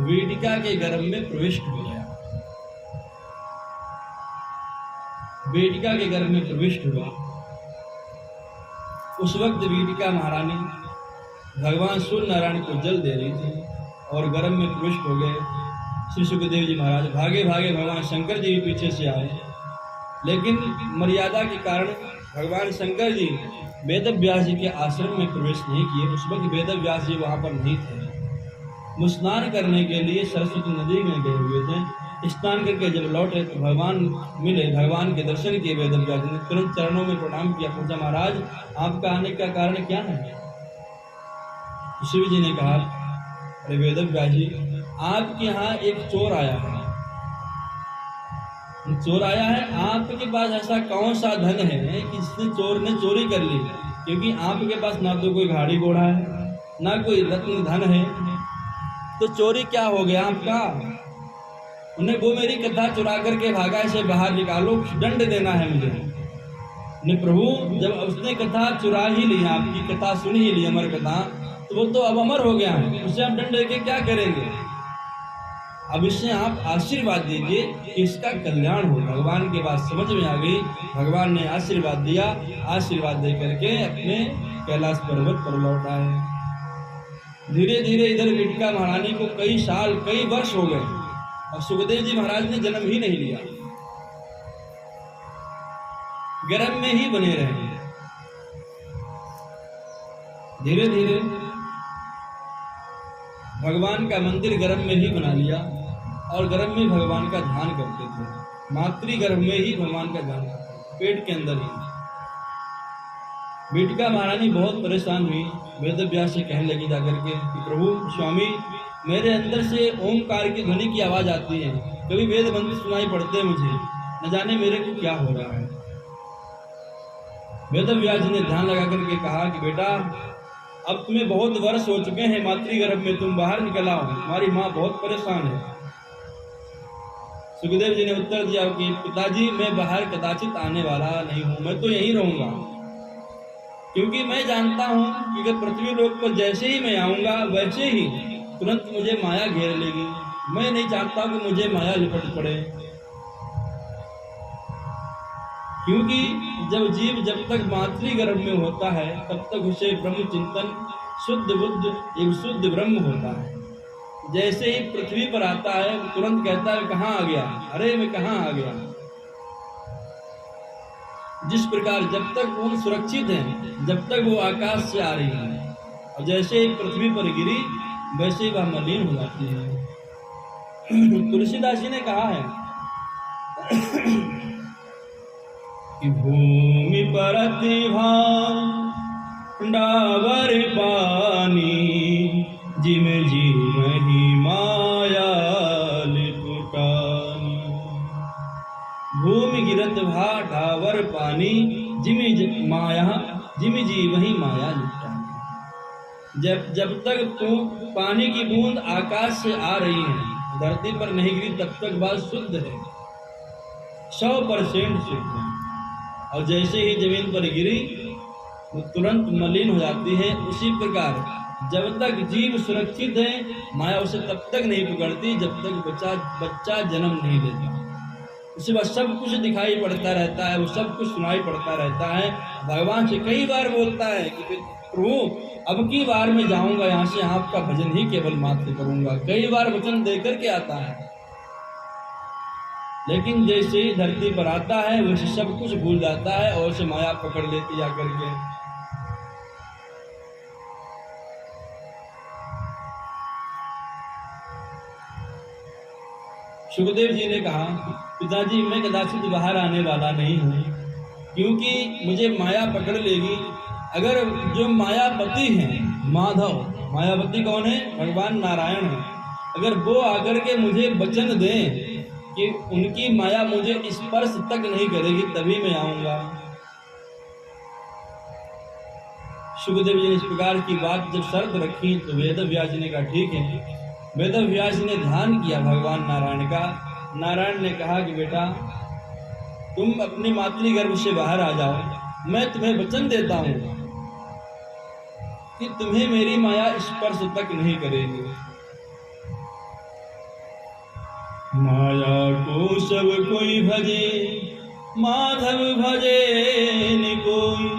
वेटिका के गर्भ में प्रविष्ट हो गया। वेटिका के गर्भ में प्रविष्ट हुआ। उस वक्त वेटिका महारानी भगवान सूर्य नारायण को जल दे रही थी और गर्भ में प्रविष्ट हो गए। श्री सुखदेव जी महाराज भागे भगवान शंकर जी भी पीछे से आए, लेकिन मर्यादा के कारण भगवान शंकर जी वेद व्यास जी के आश्रम में प्रवेश नहीं किए। उस वक्त वेद व्यास जी वहां पर नहीं थे, वो स्नान करने के लिए सरस्वती नदी में गए हुए थे। स्नान करके जब लौटे तो भगवान मिले, भगवान के दर्शन किए। वेद व्यास जी ने तुरंत चरणों में प्रणाम किया, पूछा महाराज आपका आने का कारण क्या है? शिव जी ने कहा, अरे वेद व्यास जी आपके यहाँ एक चोर आया है, आपके पास ऐसा कौन सा धन है कि इसने चोर ने चोरी कर ली? क्योंकि आपके पास ना तो कोई गाड़ी घोड़ा है, ना कोई रत्न धन है, तो चोरी क्या हो गया आपका? उन्हें वो मेरी कथा चुरा करके भागा, इसे बाहर निकालो, दंड देना है मुझे। ने प्रभु जब उसने कथा चुरा ही ली, आपकी कथा सुन ही ली, अमर कथा, तो वो तो अब अमर हो गया है, उससे हम दंड देके क्या करेंगे? अब इससे आप आशीर्वाद दीजिए कि इसका कल्याण हो। भगवान की बात समझ में आ गई, भगवान ने आशीर्वाद दिया, आशीर्वाद दे करके अपने कैलाश पर्वत पर लौट आए। धीरे धीरे इधर बिटिका महारानी को कई साल, कई वर्ष हो गए और सुखदेव जी महाराज ने जन्म ही नहीं लिया, गर्भ में ही बने रहे। धीरे धीरे भगवान का मंदिर गर्भ में ही बना लिया और गर्भ में भगवान का ध्यान करते थे। मातृ गर्भ में ही भगवान का ध्यान करते थे, पेट के अंदर ही। बिटिका महारानी बहुत परेशान हुई, वेद व्यास से कहने लगी जाकर के कि प्रभु स्वामी, मेरे अंदर से ओमकार की ध्वनि की आवाज आती है, कभी वेद मंत्र सुनाई पड़ते हैं मुझे, न जाने मेरे को क्या हो रहा है। वेद व्यास जी ने ध्यान लगा करके कहा कि बेटा, अब तुम्हें बहुत वर्ष हो चुके हैं मातृगर्भ में, तुम बाहर निकल आओ, तुम्हारी माँ बहुत परेशान है। सुखदेव जी ने उत्तर दिया कि पिताजी, मैं बाहर कदाचित आने वाला नहीं हूं, मैं तो यहीं रहूंगा, क्योंकि मैं जानता हूं कि अगर पृथ्वी लोक पर जैसे ही मैं आऊंगा वैसे ही तुरंत मुझे माया घेर लेगी। मैं नहीं चाहता कि मुझे माया लिपट पड़े, क्योंकि जब तक मातृगर्भ में होता है तब तक उसे ब्रह्म चिंतन, शुद्ध बुद्ध एवं शुद्ध ब्रह्म होता है। जैसे ही पृथ्वी पर आता है तुरंत कहता है कहाँ आ गया, अरे मैं कहाँ आ गया। जिस प्रकार जब तक वो सुरक्षित है, जब तक वो आकाश से आ रही है, और जैसे ही पृथ्वी पर गिरी वैसे ही वह मलिन हो जाती है। तुलसीदास जी ने कहा है कि भूमि परति भांडावर पानी, जिम जीवहि माया लिपुटानी। भूमि गिरत भांडावर पानी, जिम जीवहि माया लिपुटानी। जब तक पानी की बूंद आकाश से आ रही है, धरती पर नहीं गिरी, तब तक बात शुद्ध है, 100% शुद्ध है। और जैसे ही जमीन पर गिरी वो तुरंत मलिन हो जाती है। उसी प्रकार जब तक जीव सुरक्षित है, माया उसे तब तक नहीं पकड़ती जब तक बच्चा जन्म नहीं लेता। उसे बस सब कुछ दिखाई पड़ता रहता है, वो सब कुछ सुनाई पड़ता रहता है। भगवान से कई बार बोलता है कि प्रभु, अब की बार मैं जाऊंगा यहाँ से, आपका भजन ही केवल मात्र करूंगा। कई बार वचन देकर के आता है, लेकिन जैसे ही धरती पर आता है वैसे सब कुछ भूल जाता है और उसे माया पकड़ लेती जाकर के। सुखदेव जी ने कहा, पिताजी, मैं कदाचित बाहर आने वाला नहीं हूँ, क्योंकि मुझे माया पकड़ लेगी। अगर जो मायापति हैं, माधव, मायापति कौन है? भगवान नारायण है। अगर वो आकर के मुझे वचन दें कि उनकी माया मुझे स्पर्श तक नहीं करेगी, तभी मैं आऊंगा। सुखदेव जी ने इस प्रकार की बात जब शर्त रखी तो वेद व्यास जी ने कहा ठीक है। वेद व्यास जी ने ध्यान किया भगवान नारायण का। नारायण ने कहा कि बेटा, तुम अपनी मातृगर्भ से बाहर आ जाओ, मैं तुम्हें वचन देता हूं कि तुम्हें मेरी माया स्पर्श तक नहीं करेगी। माया को सब कोई भजे, माधव भजे न कोई,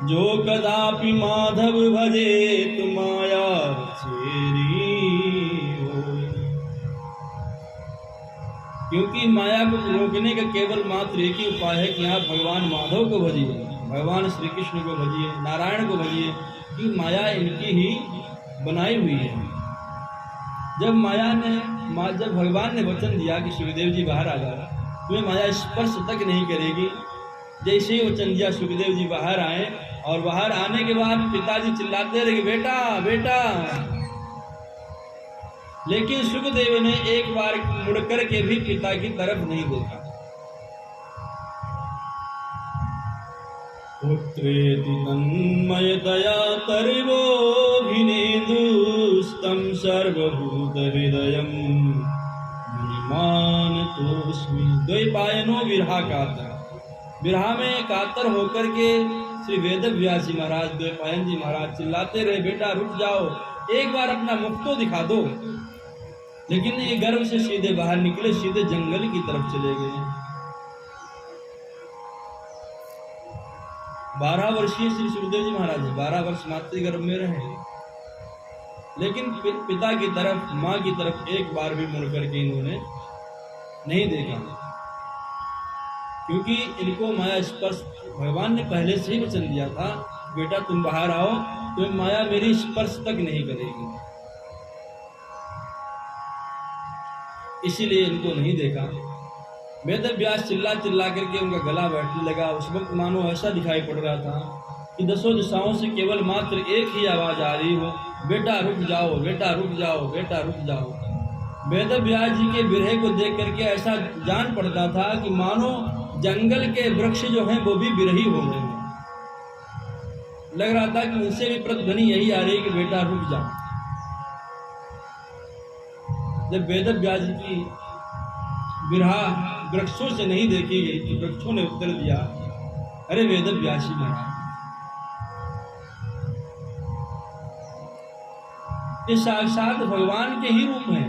जो कदापि माधव भजे तो माया चेरी होई। क्योंकि माया को रोकने का केवल मात्र एक ही उपाय है कि आप भगवान माधव को भजिए, भगवान श्री कृष्ण को भजिए, नारायण को भजिए, कि माया इनकी ही बनाई हुई है। जब भगवान ने वचन दिया कि सुखदेव जी बाहर आ जाओ, तुम्हें माया स्पर्श तक नहीं करेगी, जैसे ही वचन दिया सुखदेव जी बाहर आए, और बाहर आने के बाद पिताजी चिल्लाते रहे बेटा बेटा, लेकिन सुखदेव ने एक बार मुड़कर के भी पिता की तरफ नहीं देखा। पुत्रेति तन्मयतया तर्वोऽभिनेदुस्तं सर्वभूत हृदयं मानतोस्मि। द्वैपायनो विरहा कातर, विरहा में कातर होकर के श्री वेद व्यास जी महाराज, द्वैपायन जी महाराज चिल्लाते रहे, बेटा रुक जाओ, एक बार अपना मुख तो दिखा दो। लेकिन ये गर्भ से सीधे बाहर निकले, सीधे जंगल की तरफ चले गए। 12 वर्षीय श्री सुखदेव जी महाराज 12 वर्ष मातृ गर्भ में रहे, लेकिन पिता की तरफ, माँ की तरफ एक बार भी मुड़ करके इन्होंने नहीं देखा, क्योंकि इनको माया स्पर्श भगवान ने पहले से ही वचन दिया था, बेटा तुम बाहर आओ, तुम्हें माया मेरी स्पर्श तक नहीं करेगी। इसीलिए इनको नहीं देखा। वेद व्यास चिल्ला चिल्ला करके उनका गला बैठने लगा। उस वक्त मानो ऐसा दिखाई पड़ रहा था कि 10 दिशाओं से केवल मात्र एक ही आवाज आ रही हो, बेटा रुक जाओ, बेटा रुक जाओ, बेटा रुक जाओ। वेद व्यास जी के विरह को देख करके ऐसा जान पड़ता था कि मानो जंगल के वृक्ष जो हैं वो भी विरही हो गए। लग रहा था कि उनसे भी प्रतिध्वनि यही आ रही कि बेटा रुक जाओ। जब वेद व्यास जी की विरहा वृक्षों से नहीं देखी गई तो वृक्षों ने उत्तर दिया, अरे वेद व्यास जी महाराज, ये साक्षात भगवान के ही रूप हैं।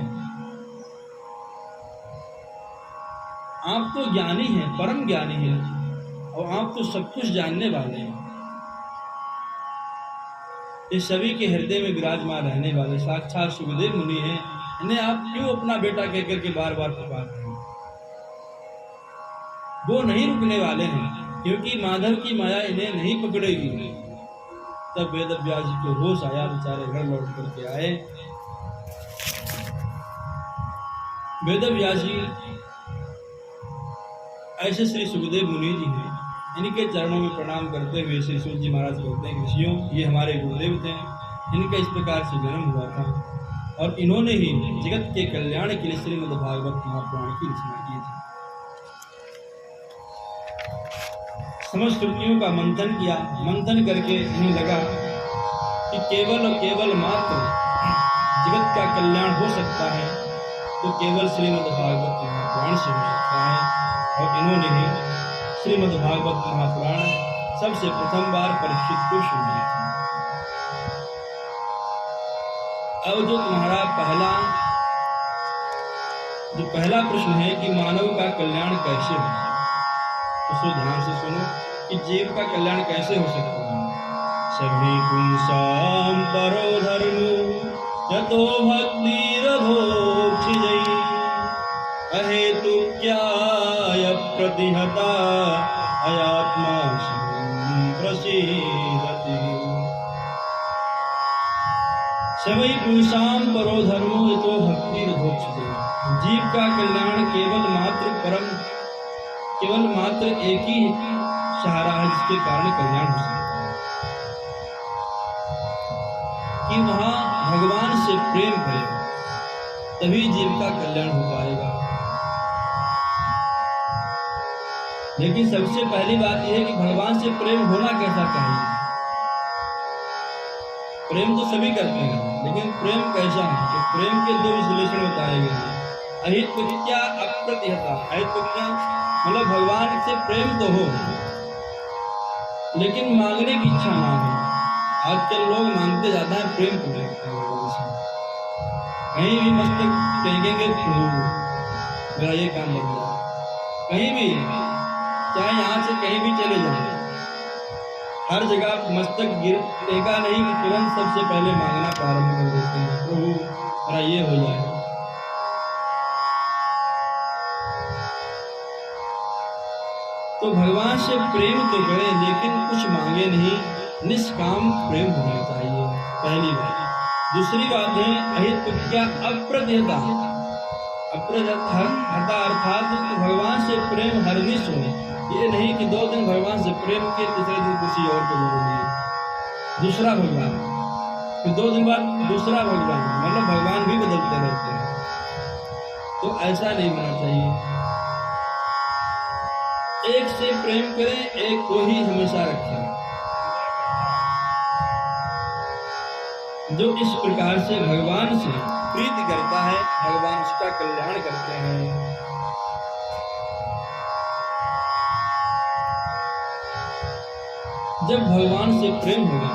आप तो ज्ञानी हैं, परम ज्ञानी हैं, और आप तो सब कुछ जानने वाले हैं। ये सभी के हृदय में विराजमान रहने वाले साक्षात सुखदेव मुनि हैं। इन्हें आप क्यों अपना बेटा कहकर के बार बार पुकार रहे हैं? वो नहीं रुकने वाले हैं, क्योंकि माधव की माया इन्हें नहीं पकड़ेगी। तब वेद व्यास जी को होश आया, बेचारे घर लौट करके आए। वेद व्यास जी ऐसे श्री सुखदेव मुनि जी हैं, इनके चरणों में प्रणाम करते हुए श्री सूत जी महाराज कहते हैं, ऋषियों ये हमारे गुरुदेव थे, इनका इस प्रकार से जन्म हुआ था और इन्होंने ही जगत के कल्याण के लिए श्रीमद् भागवत महापुराण की रचना की थी। समस्त श्रुतियों का मंथन किया, मंथन करके इन्हें लगा कि केवल और केवल मात्र जगत का कल्याण हो सकता है तो केवल श्रीमद् भागवत महापुराण से हो सकता है। और इन्होंने ही श्रीमद् भागवत महापुराण सबसे प्रथम बार परीक्षित को सुनाया था। अब जो तुम्हारा पहला प्रश्न है कि मानव का कल्याण कैसे हो, उसको ध्यान से सुनो कि जीव का कल्याण कैसे हो सकता है। सभी पुंसाम परो धर्मो यतो भक्तिरधोक्षिजै अहेतु क्या प्रतिहता अयात्मा प्रसीदति। सभी पुंसाम परो धर्मो यतो भक्तिरधोक्षिजै। जीव का कल्याण केवल मात्र एक ही सहारा है जिसके कारण कल्याण हो सकता है, कि वहां भगवान से प्रेम करे, तभी जीव का कल्याण हो पाएगा। लेकिन सबसे पहली बात यह है कि भगवान से प्रेम होना कैसा चाहिए। प्रेम तो सभी करते हैं, लेकिन प्रेम कैसा है? तो प्रेम के 2 विश्लेषण बताए गए हैं। अहितुक्या अप्रतिहता। अहितुक्या मतलब भगवान से प्रेम तो हो लेकिन मांगने की इच्छा ना हो। आजकल लोग मांगते ज्यादा है, प्रेम को देखते हैं भगवान से। कहीं भी मस्तक टेकेंगे प्रभु मेरा ये काम बन जाए, कहीं भी, चाहे यहाँ से कहीं भी चले जाए, हर जगह मस्तक टेका नहीं कि तुरंत सबसे पहले मांगना प्रारंभ कर देते हैं, प्रभु मेरा ये हो जाए। तो भगवान से प्रेम तो करें लेकिन कुछ मांगे नहीं, निष्काम प्रेम होना चाहिए, पहली बात। दूसरी बात है अहितुक्या अप्रतिहता। अप्रतिहता अर्थात भगवान से प्रेम हरनिश हो। ये नहीं कि 2 दिन भगवान से प्रेम किए, तीसरे दिन किसी और को जोड़ दिए, दूसरा भगवान, फिर 2 दिन बाद दूसरा भगवान, मतलब भगवान भी बदलते रहते हैं। तो ऐसा नहीं होना चाहिए। एक से प्रेम करें, एक को ही हमेशा रखें। जो इस प्रकार से भगवान से प्रीति करता है भगवान उसका कल्याण करते हैं। जब भगवान से प्रेम होगा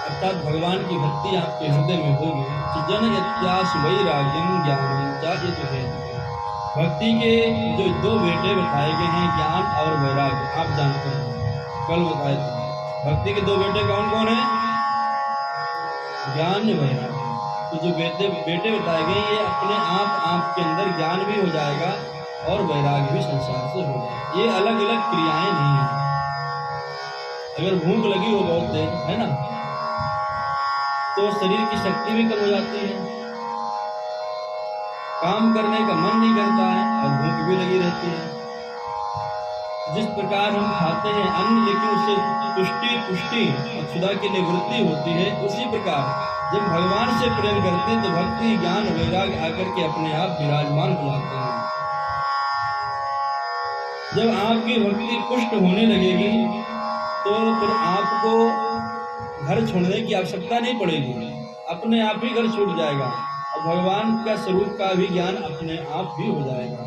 अर्थात भगवान की भक्ति आपके हृदय में होगी तो जन इत्यास वैराग्यम ज्ञानम चाहिए तो है। भक्ति के जो दो बेटे बताए गए हैं ज्ञान और वैराग्य, आप जानते हैं कल बताए थे। भक्ति के दो बेटे कौन कौन हैं? ज्ञान वैराग्य। तो जो बेटे बताए गए ये अपने आप आपके अंदर ज्ञान भी हो जाएगा और वैराग्य भी संसार से हो जाएगा। ये अलग अलग क्रियाएं नहीं है। अगर भूख लगी हो बहुत देर है ना तो शरीर की शक्ति भी कम हो जाती है, काम करने का मन नहीं करता है और भूख भी लगी रहती है। जिस प्रकार हम खाते हैं अन्न लेकिन उससे तुष्टि पुष्टि और क्षुधा की निवृत्ति होती है, उसी प्रकार जब भगवान से प्रेम करते हैं तो भक्ति ज्ञान वैराग्य आकर के अपने आप विराजमान हो जाते हैं। जब आपकी भक्ति पुष्ट होने लगेगी तो फिर आपको घर छोड़ने की आवश्यकता नहीं पड़ेगी, अपने आप ही घर छूट जाएगा और भगवान का स्वरूप का भी ज्ञान अपने आप ही हो जाएगा।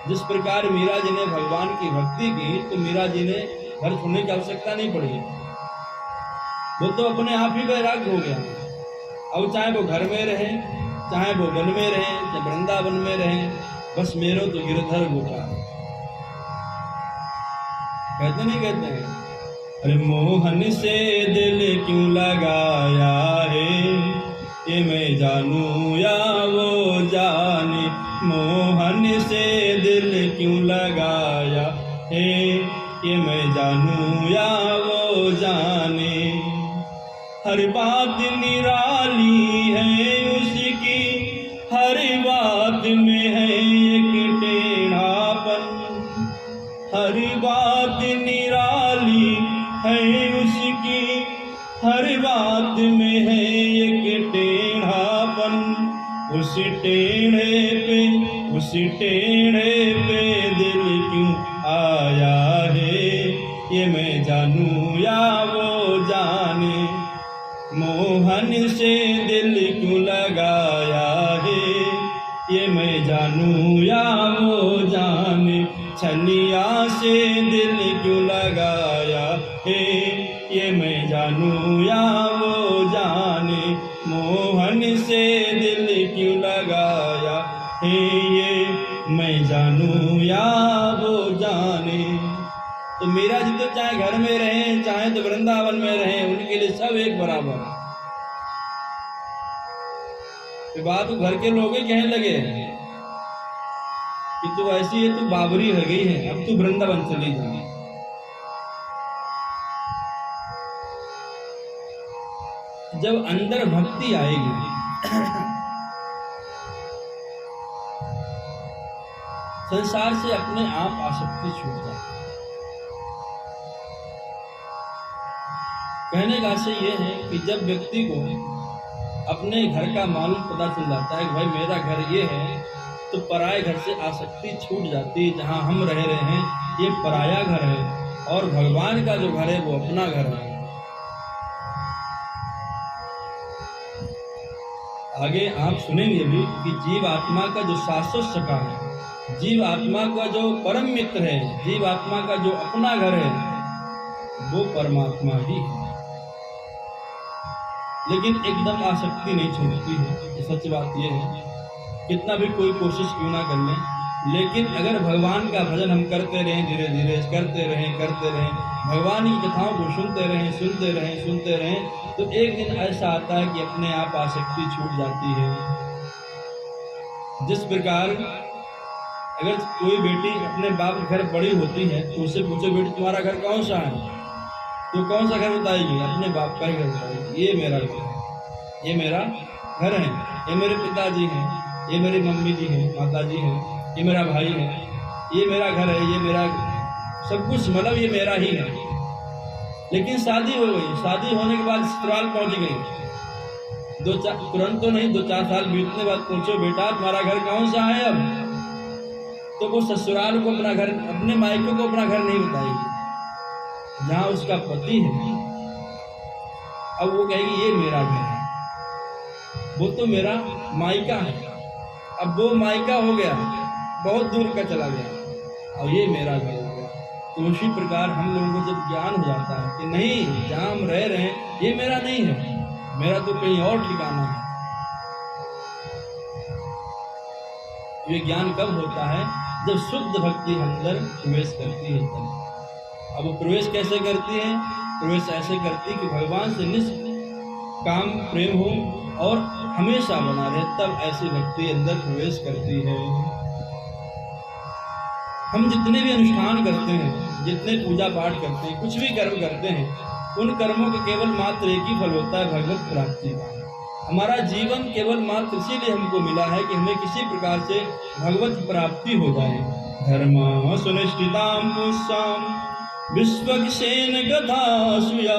जिस प्रकार मीरा जी ने भगवान की भक्ति की तो मीरा जी ने घर छोड़ने की आवश्यकता नहीं पड़ी, वो तो अपने आप ही वैराग्य हो गया। अब चाहे वो घर में रहे, चाहे वो वन में रहे, चाहे वृंदावन में रहे, बस मेरो तो गिरधर गोपाल। कहते नहीं कहते हैं अरे मोहन से दिल क्यों लगाया है, ये मैं जानूं या वो जाने। मोहन से दिल क्यों लगाया है, ये मैं जानूं या वो जाने। हर बात निराली है उसकी, हर बात में है एक टेढ़ापन। हर बात निराली है उसकी, हर बात में है एक टेढ़ापन। उस टेढ़े पे दिल क्यों आया है, ये मैं जानूं या वो जाने। मोहन से दिल क्यों लगाया है, ये मैं जानूं या वो जाने। छलिया से दिल क्यों लगाया है, ये मैं जानूं या वो जाने। मोहन से दिल क्यों लगाया है, ये मैं जानूं या वो जाने। तो मीरा जी तो चाहे घर में रहें चाहे तो वृंदावन में रहें, उनके लिए सब एक बराबर है। तो बात तो घर के लोग ही कहने लगे कि तू ऐसी है, तू बाबरी हो गई है, अब तू वृंदावन चली जा। जब अंदर भक्ति आएगी संसार से अपने आप आसक्ति छूट जाती है। कहने का आशय यह है कि जब व्यक्ति को अपने घर का मालूम पता चल जाता है कि भाई मेरा घर ये है, तो पराये घर से आसक्ति छूट जाती है। जहाँ हम रह रहे हैं ये पराया घर है और भगवान का जो घर है वो अपना घर है। आगे आप सुनेंगे भी कि जीव आत्मा का जो शाश्वत सखा है, जीव आत्मा का जो परम मित्र है, जीव आत्मा का जो अपना घर है वो परमात्मा ही है। लेकिन एकदम आसक्ति नहीं छूटती है। सच बात यह है कितना भी कोई कोशिश क्यों ना कर लें, लेकिन अगर भगवान का भजन हम करते रहें, धीरे धीरे करते रहें, भगवान की कथाओं को सुनते रहें, तो एक दिन ऐसा आता है कि अपने आप आसक्ति छूट जाती है। जिस प्रकार अगर कोई बेटी अपने बाप के घर बड़ी होती है तो उससे पूछो बेटी तुम्हारा घर कौन सा है, तो कौन सा घर बताएगी? अपने बाप का ही घर बताएगी। ये मेरा घर है, ये मेरा घर है, ये मेरे पिताजी हैं, ये मेरी मम्मी जी हैं, माता जी हैं, ये मेरा भाई है, ये मेरा घर है, ये मेरा सब कुछ, मतलब ये मेरा ही है। लेकिन शादी हो गई, शादी होने के बाद ससुराल पहुंच गई, तुरंत तो नहीं, 2-4 साल बीतने बाद पूछो बेटा तुम्हारा घर कौन सा है, अब तो वो ससुराल को अपना घर, अपने मायके को अपना घर नहीं बताएगी जहाँ उसका पति है। अब वो कहेगी ये मेरा घर है। वो तो मेरा मायका है, अब वो मायका हो गया, बहुत दूर का चला गया, और ये मेरा घर हो गया। तो उसी प्रकार हम लोगों को जब ज्ञान हो जाता है कि नहीं, जहाँ हम रह रहे हैं ये मेरा नहीं है, मेरा तो कहीं और ठिकाना है। ये ज्ञान कब होता है? जब शुद्ध भक्ति अंदर प्रवेश करती है तब। अब वो प्रवेश कैसे करती है? प्रवेश ऐसे करती है कि भगवान से निष्काम प्रेम हो और हमेशा बना रहे, तब ऐसी भक्ति अंदर प्रवेश करती है। हम जितने भी अनुष्ठान करते हैं, जितने पूजा पाठ करते हैं, कुछ भी कर्म करते हैं, उन कर्मों का केवल मात्र एक ही फल होता है, भगवत प्राप्ति का। हमारा जीवन केवल मात्र इसीलिए हमको मिला है कि हमें किसी प्रकार से भगवत प्राप्ति हो जाए। धर्म सुनिष्ठिताम पुष्साम विश्वक्षेन गधा सुया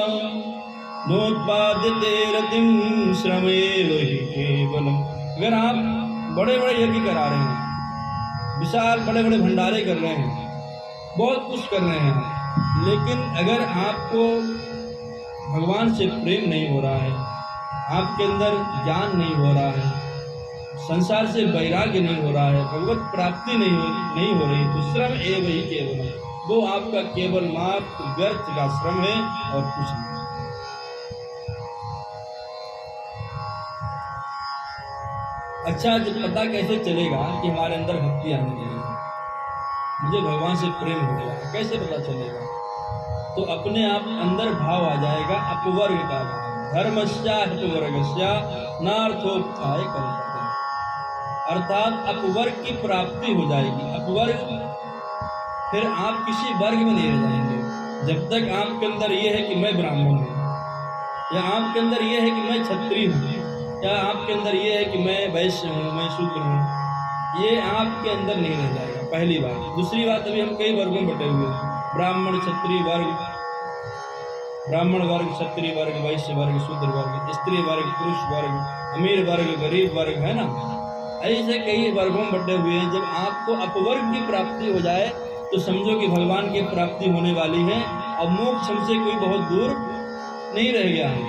नोत्पाद्यते रतिम श्रमेव हि केवलम। अगर आप बड़े बड़े यज्ञ करा रहे हैं, विशाल बड़े बड़े भंडारे कर रहे हैं, बहुत कुछ कर रहे हैं, लेकिन अगर आपको भगवान से प्रेम नहीं हो रहा है, आपके अंदर ज्ञान नहीं हो रहा है, संसार से वैराग्य नहीं हो रहा है, भगवत प्राप्ति नहीं हो रही, तो श्रम एवं ही केवल, वो आपका केवल मात्र व्यर्थ का श्रम है और कुछ नहीं। अच्छा, जब पता कैसे चलेगा कि हमारे अंदर भक्ति आने लगी, मुझे भगवान से प्रेम हो गया, कैसे पता चलेगा? तो अपने आप अंदर भाव आ जाएगा अपवर्ग का भाव, धर्मस्या अपवर्गस्या नार्थोत्थाय कल्पते, अर्थात अपवर्ग की प्राप्ति हो जाएगी। अपवर्ग, फिर आप किसी वर्ग में नहीं रह जाएंगे। जब तक आपके अंदर ये है कि मैं ब्राह्मण हूँ, या आपके अंदर ये है कि मैं क्षत्रिय हूँ, या आपके अंदर ये है कि मैं वैश्य हूँ, मैं शूद्र हूँ, ये आपके अंदर नहीं रह जाएगा, पहली बात। दूसरी बात, अभी हम कई वर्गों में बटे हुए हैं, ब्राह्मण क्षत्रिय वर्ग, ब्राह्मण वर्ग, क्षत्रिय वर्ग, वैश्य वर्ग, शूद्र वर्ग, स्त्री वर्ग, पुरुष वर्ग, अमीर वर्ग, गरीब वर्ग, है ना, ऐसे कई वर्गों में बटे हुए हैं। जब आपको अपवर्ग की प्राप्ति हो जाए तो समझो कि भगवान की प्राप्ति होने वाली है, और मोक्ष हमसे कोई बहुत दूर नहीं रह गया है।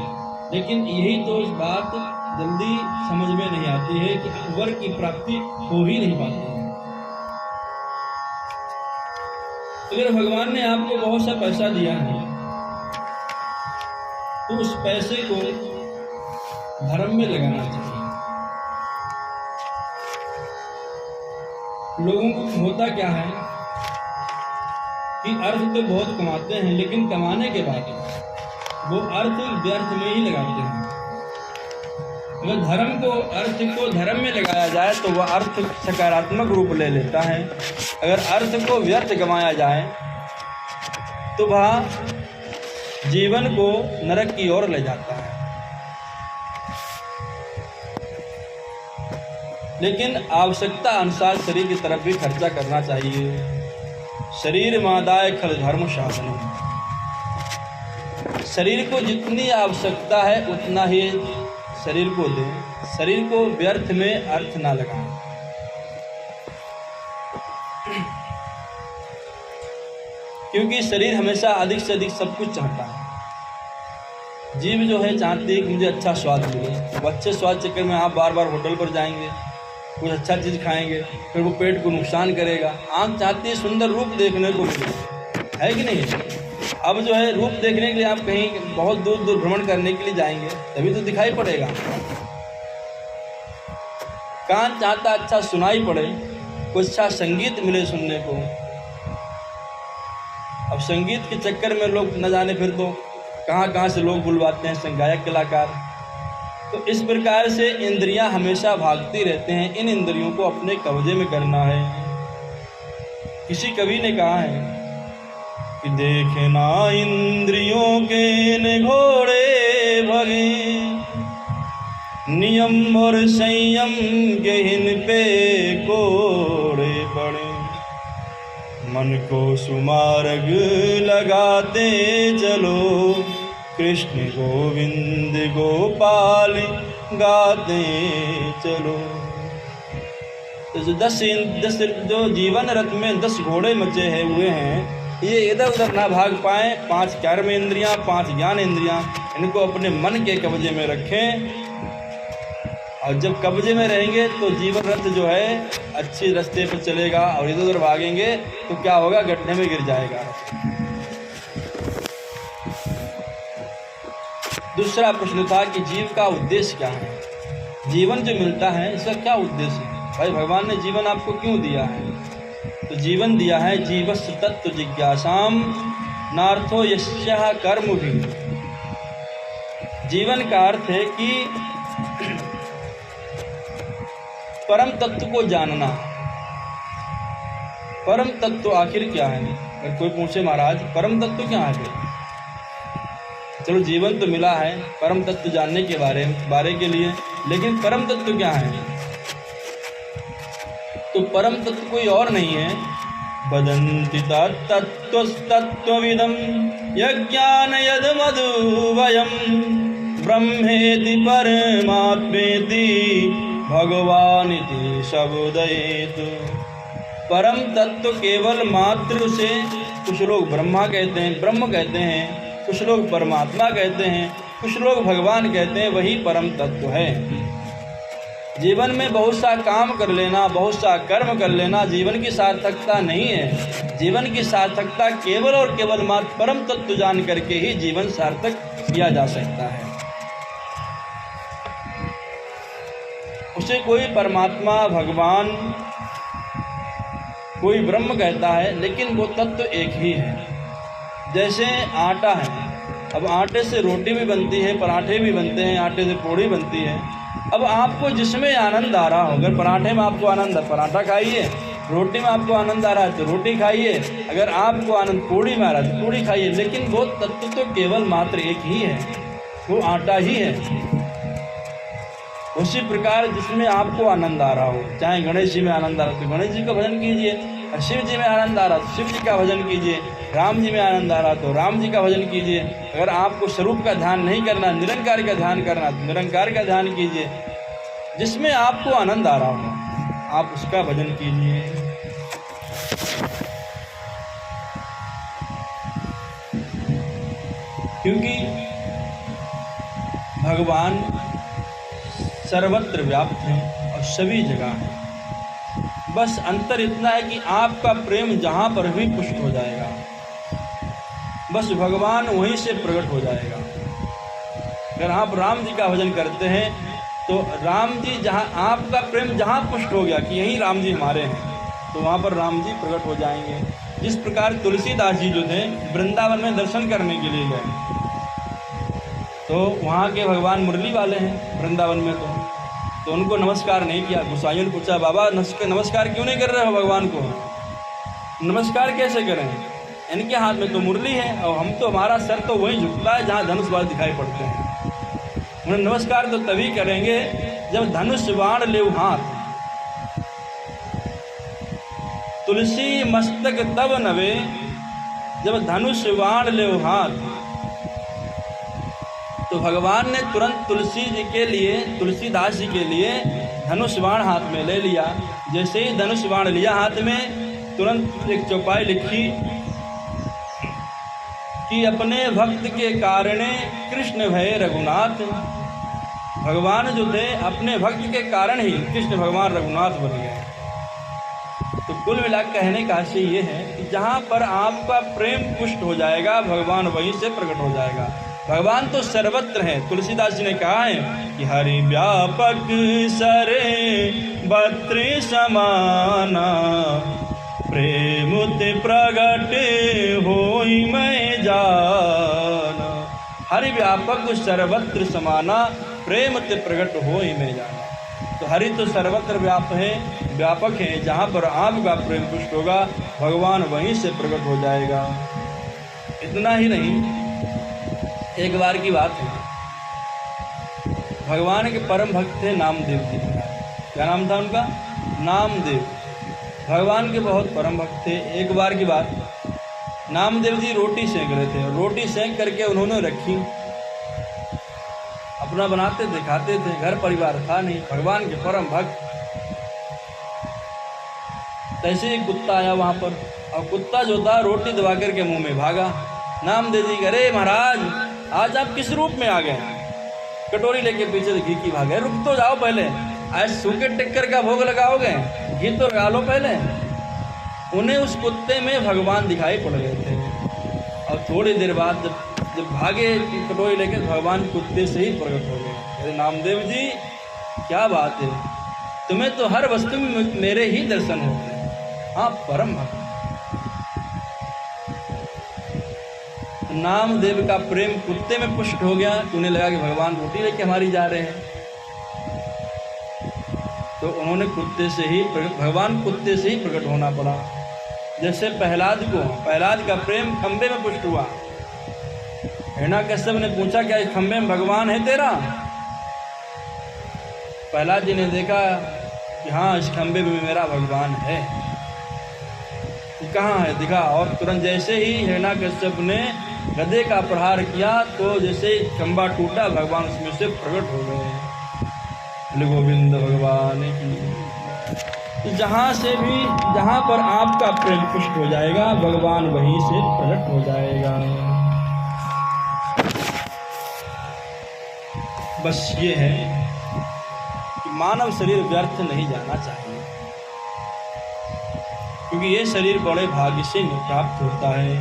लेकिन यही तो इस बात जल्दी समझ में नहीं आती है कि अपवर्ग की प्राप्ति हो ही नहीं पाती है। अगर भगवान ने आपको बहुत सा पैसा दिया है, तो उस पैसे को धर्म में लगाना चाहिए। लोगों को होता क्या है कि अर्थ तो बहुत कमाते हैं, लेकिन कमाने के बाद वो अर्थ व्यर्थ में ही लगाते हैं। अगर धर्म को, अर्थ को धर्म में लगाया जाए तो वह अर्थ सकारात्मक रूप ले लेता है। अगर अर्थ को व्यर्थ गंवाया जाए तो वह जीवन को नरक की ओर ले जाता है। लेकिन आवश्यकता अनुसार शरीर की तरफ भी खर्चा करना चाहिए। शरीर मादाय खल धर्म साधन, शरीर को जितनी आवश्यकता है उतना ही शरीर को दें, शरीर को व्यर्थ में अर्थ ना लगाएं। क्योंकि शरीर हमेशा अधिक से अधिक सब कुछ चाहता है। जीव जो है चाहती है कि मुझे अच्छा स्वाद मिले, वो अच्छे स्वाद चक्कर में आप बार बार होटल पर जाएंगे, कुछ अच्छा चीज़ खाएंगे, फिर वो पेट को नुकसान करेगा। आँख चाहती है सुंदर रूप देखने को मिले, है कि नहीं? अब जो है रूप देखने के लिए आप कहीं बहुत दूर दूर भ्रमण करने के लिए जाएंगे, तभी तो दिखाई पड़ेगा। कान चाहता अच्छा सुनाई पड़े, कुछ अच्छा संगीत मिले सुनने को। अब संगीत के चक्कर में लोग न जाने फिर तो कहाँ से लोग बुलवाते हैं गायक कलाकार। तो इस प्रकार से इंद्रियां हमेशा भागती रहते हैं। इन इंद्रियों को अपने कब्जे में करना है। किसी कवि ने कहा है कि देखना इंद्रियों के न घोड़े भगे, नियम और संयम के हिन पे कोड़े पड़े, मन को सुमार्ग लगाते चलो, कृष्ण गोविंद गोपाल गाते चलो। तो जो जीवन रथ में 10 घोड़े मचे हुए हैं, ये इधर उधर ना भाग पाएं। 5 कर्म इंद्रियां, 5 ज्ञान इंद्रियां, इनको अपने मन के कब्जे में रखें और जब कब्जे में रहेंगे तो जीवन रथ जो है अच्छे रास्ते पर चलेगा, और इधर उधर भागेंगे तो क्या होगा, गड्ढे में गिर जाएगा। दूसरा प्रश्न था कि जीव का उद्देश्य क्या है, जीवन जो मिलता है इसका क्या उद्देश्य है। भाई भगवान ने जीवन आपको क्यों दिया है, तो जीवन दिया है जीवस्य तत्व जिज्ञासाम नार्थो यस्यः कर्म भी। जीवन का अर्थ है कि परम तत्व को जानना। परम तत्व आखिर क्या है, अगर कोई पूछे महाराज परम तत्व क्या है, चलो जीवन तो मिला है परम तत्व जानने के बारे के लिए, लेकिन परम तत्व क्या है, तो परम तत्व कोई और नहीं है, वदन्ति तत्त्वविदं यज्ञान यद मधुवयं ब्रह्मेति परमात्मेति भगवानिति शब्दयेतु। परम तत्व केवल मात्र से कुछ लोग ब्रह्मा कहते हैं, ब्रह्म कहते हैं, कुछ लोग परमात्मा कहते हैं, कुछ लोग भगवान कहते हैं, वही परम तत्व है। जीवन में बहुत सा काम कर लेना, बहुत सा कर्म कर लेना जीवन की सार्थकता नहीं है। जीवन की सार्थकता केवल और केवल मात्र परम तत्व जान करके ही जीवन सार्थक किया जा सकता है। उसे कोई परमात्मा, भगवान, कोई ब्रह्म कहता है, लेकिन वो तत्व एक ही है। जैसे आटा है, अब आटे से रोटी भी बनती है, पराठे भी बनते हैं, आटे से पूड़ी बनती है। अब आपको जिसमें आनंद आ रहा हो, अगर पराठे में आपको आनंद है पराठा खाइए, रोटी में आपको आनंद आ रहा है तो रोटी खाइए, अगर आपको आनंद पूड़ी में आ रहा है तो पूड़ी खाइए, लेकिन वो तत्व तो केवल मात्र एक ही है, वो आटा ही है। उसी प्रकार जिसमें आपको आनंद आ रहा हो, चाहे गणेश जी में आनंद आ रहा है तो गणेश जी का भजन कीजिए, और शिव जी में आनंद आ रहा है तो शिव जी का भजन कीजिए, राम जी में आनंद आ रहा तो राम जी का भजन कीजिए। अगर आपको स्वरूप का ध्यान नहीं करना, निरंकार का ध्यान करना तो निरंकार का ध्यान कीजिए। जिसमें आपको आनंद आ रहा हो आप उसका भजन कीजिए। क्योंकि भगवान सर्वत्र व्याप्त हैं और सभी जगह हैं। बस अंतर इतना है कि आपका प्रेम जहाँ पर भी पुष्ट हो जाएगा, बस भगवान वहीं से प्रकट हो जाएगा। अगर आप राम जी का भजन करते हैं तो राम जी जहाँ, आपका प्रेम जहाँ पुष्ट हो गया कि यहीं राम जी हमारे हैं, तो वहाँ पर राम जी प्रकट हो जाएंगे। जिस प्रकार तुलसीदास जी जो थे वृंदावन में दर्शन करने के लिए गए, तो वहाँ के भगवान मुरली वाले हैं वृंदावन में, तो उनको नमस्कार नहीं किया। गोसाइयों ने पूछा, बाबा नमस्कार क्यों नहीं कर रहे हो भगवान को, नमस्कार कैसे करें, इनके हाथ में तो मुरली है और हम तो, हमारा सर तो वहीं झुकता है जहाँ धनुष बाण दिखाई पड़ते हैं। उन्हें नमस्कार तो तभी करेंगे जब धनुष बाण ले हाथ, तुलसी मस्तक तब नवे, जब धनुष बाण ले हाथ। तो भगवान ने तुरंत तुलसी जी के लिए, तुलसीदास जी के लिए धनुष बाण हाथ में ले लिया। जैसे ही धनुष बाण लिया हाथ में, तुरंत एक चौपाई लिखी कि अपने भक्त के कारणे कृष्ण भय रघुनाथ। भगवान जो थे अपने भक्त के कारण ही कृष्ण भगवान रघुनाथ बन गए। तो कुल मिला कहने का आशय ये है कि जहाँ पर आपका प्रेम पुष्ट हो जाएगा भगवान वहीं से प्रकट हो जाएगा। भगवान तो सर्वत्र हैं। तुलसीदास जी ने कहा है कि हरि व्यापक सरे बत्र समाना, प्रेमुत प्रगट होई मैं जाना। हरि व्यापक सर्वत्र समाना, प्रेमुत प्रगट होई मैं जाना। तो हरि तो सर्वत्र व्यापक है। जहाँ पर आपका प्रेम पुष्ट होगा भगवान वहीं से प्रकट हो जाएगा। इतना ही नहीं, एक बार की बात है, भगवान के परम भक्त थे नामदेव जी। क्या नाम था उनका? नामदेव। भगवान के बहुत परम भक्त थे। एक बार की बात, नामदेव जी रोटी सेंक रहे थे। रोटी सेंक करके उन्होंने रखी, अपना बनाते थे, खाते थे, घर परिवार था नहीं, भगवान के परम भक्त। तैसे ही कुत्ता आया वहाँ पर, और कुत्ता जो था रोटी दबा करके मुंह में भागा। नामदेव जी, अरे महाराज आज आप किस रूप में आ गए? कटोरी लेके पीछे से घी की भागे, रुक तो जाओ पहले, आज सूखे टिक्कर का भोग लगाओगे, घी तो लगा लो पहले। उन्हें उस कुत्ते में भगवान दिखाई पड़ गए थे और थोड़ी देर बाद जब भागे कटोरी लेके, भगवान कुत्ते से ही प्रकट हो गए। अरे नामदेव जी क्या बात है, तुम्हें तो हर वस्तु में मेरे ही दर्शन होते हैं। हाँ परम भक्त। नामदेव का प्रेम कुत्ते में पुष्ट हो गया, उन्हें लगा कि भगवान रोटी लेके हमारी जा रहे हैं, तो उन्होंने कुत्ते से ही भगवान कुत्ते से ही प्रकट होना पड़ा। जैसे प्रहलाद का प्रेम खंबे में पुष्ट हुआ। हिरण्याकश्यप ने पूछा क्या इस खंबे में भगवान है तेरा? प्रहलाद जी ने देखा कि हाँ इस खंबे में मेरा भगवान है। कहाँ है दिखा, और तुरंत जैसे ही हिरण्याकश्यप ने गदे का प्रहार किया तो जैसे खंबा टूटा, भगवान उसमें से प्रकट हो गए। गोविंद भगवान की। जहाँ पर आपका प्रेम पुष्ट हो जाएगा, भगवान वहीं से प्रकट हो जाएगा। बस ये है कि मानव शरीर व्यर्थ नहीं जाना चाहिए, क्योंकि ये शरीर बड़े भाग्य से प्राप्त होता है।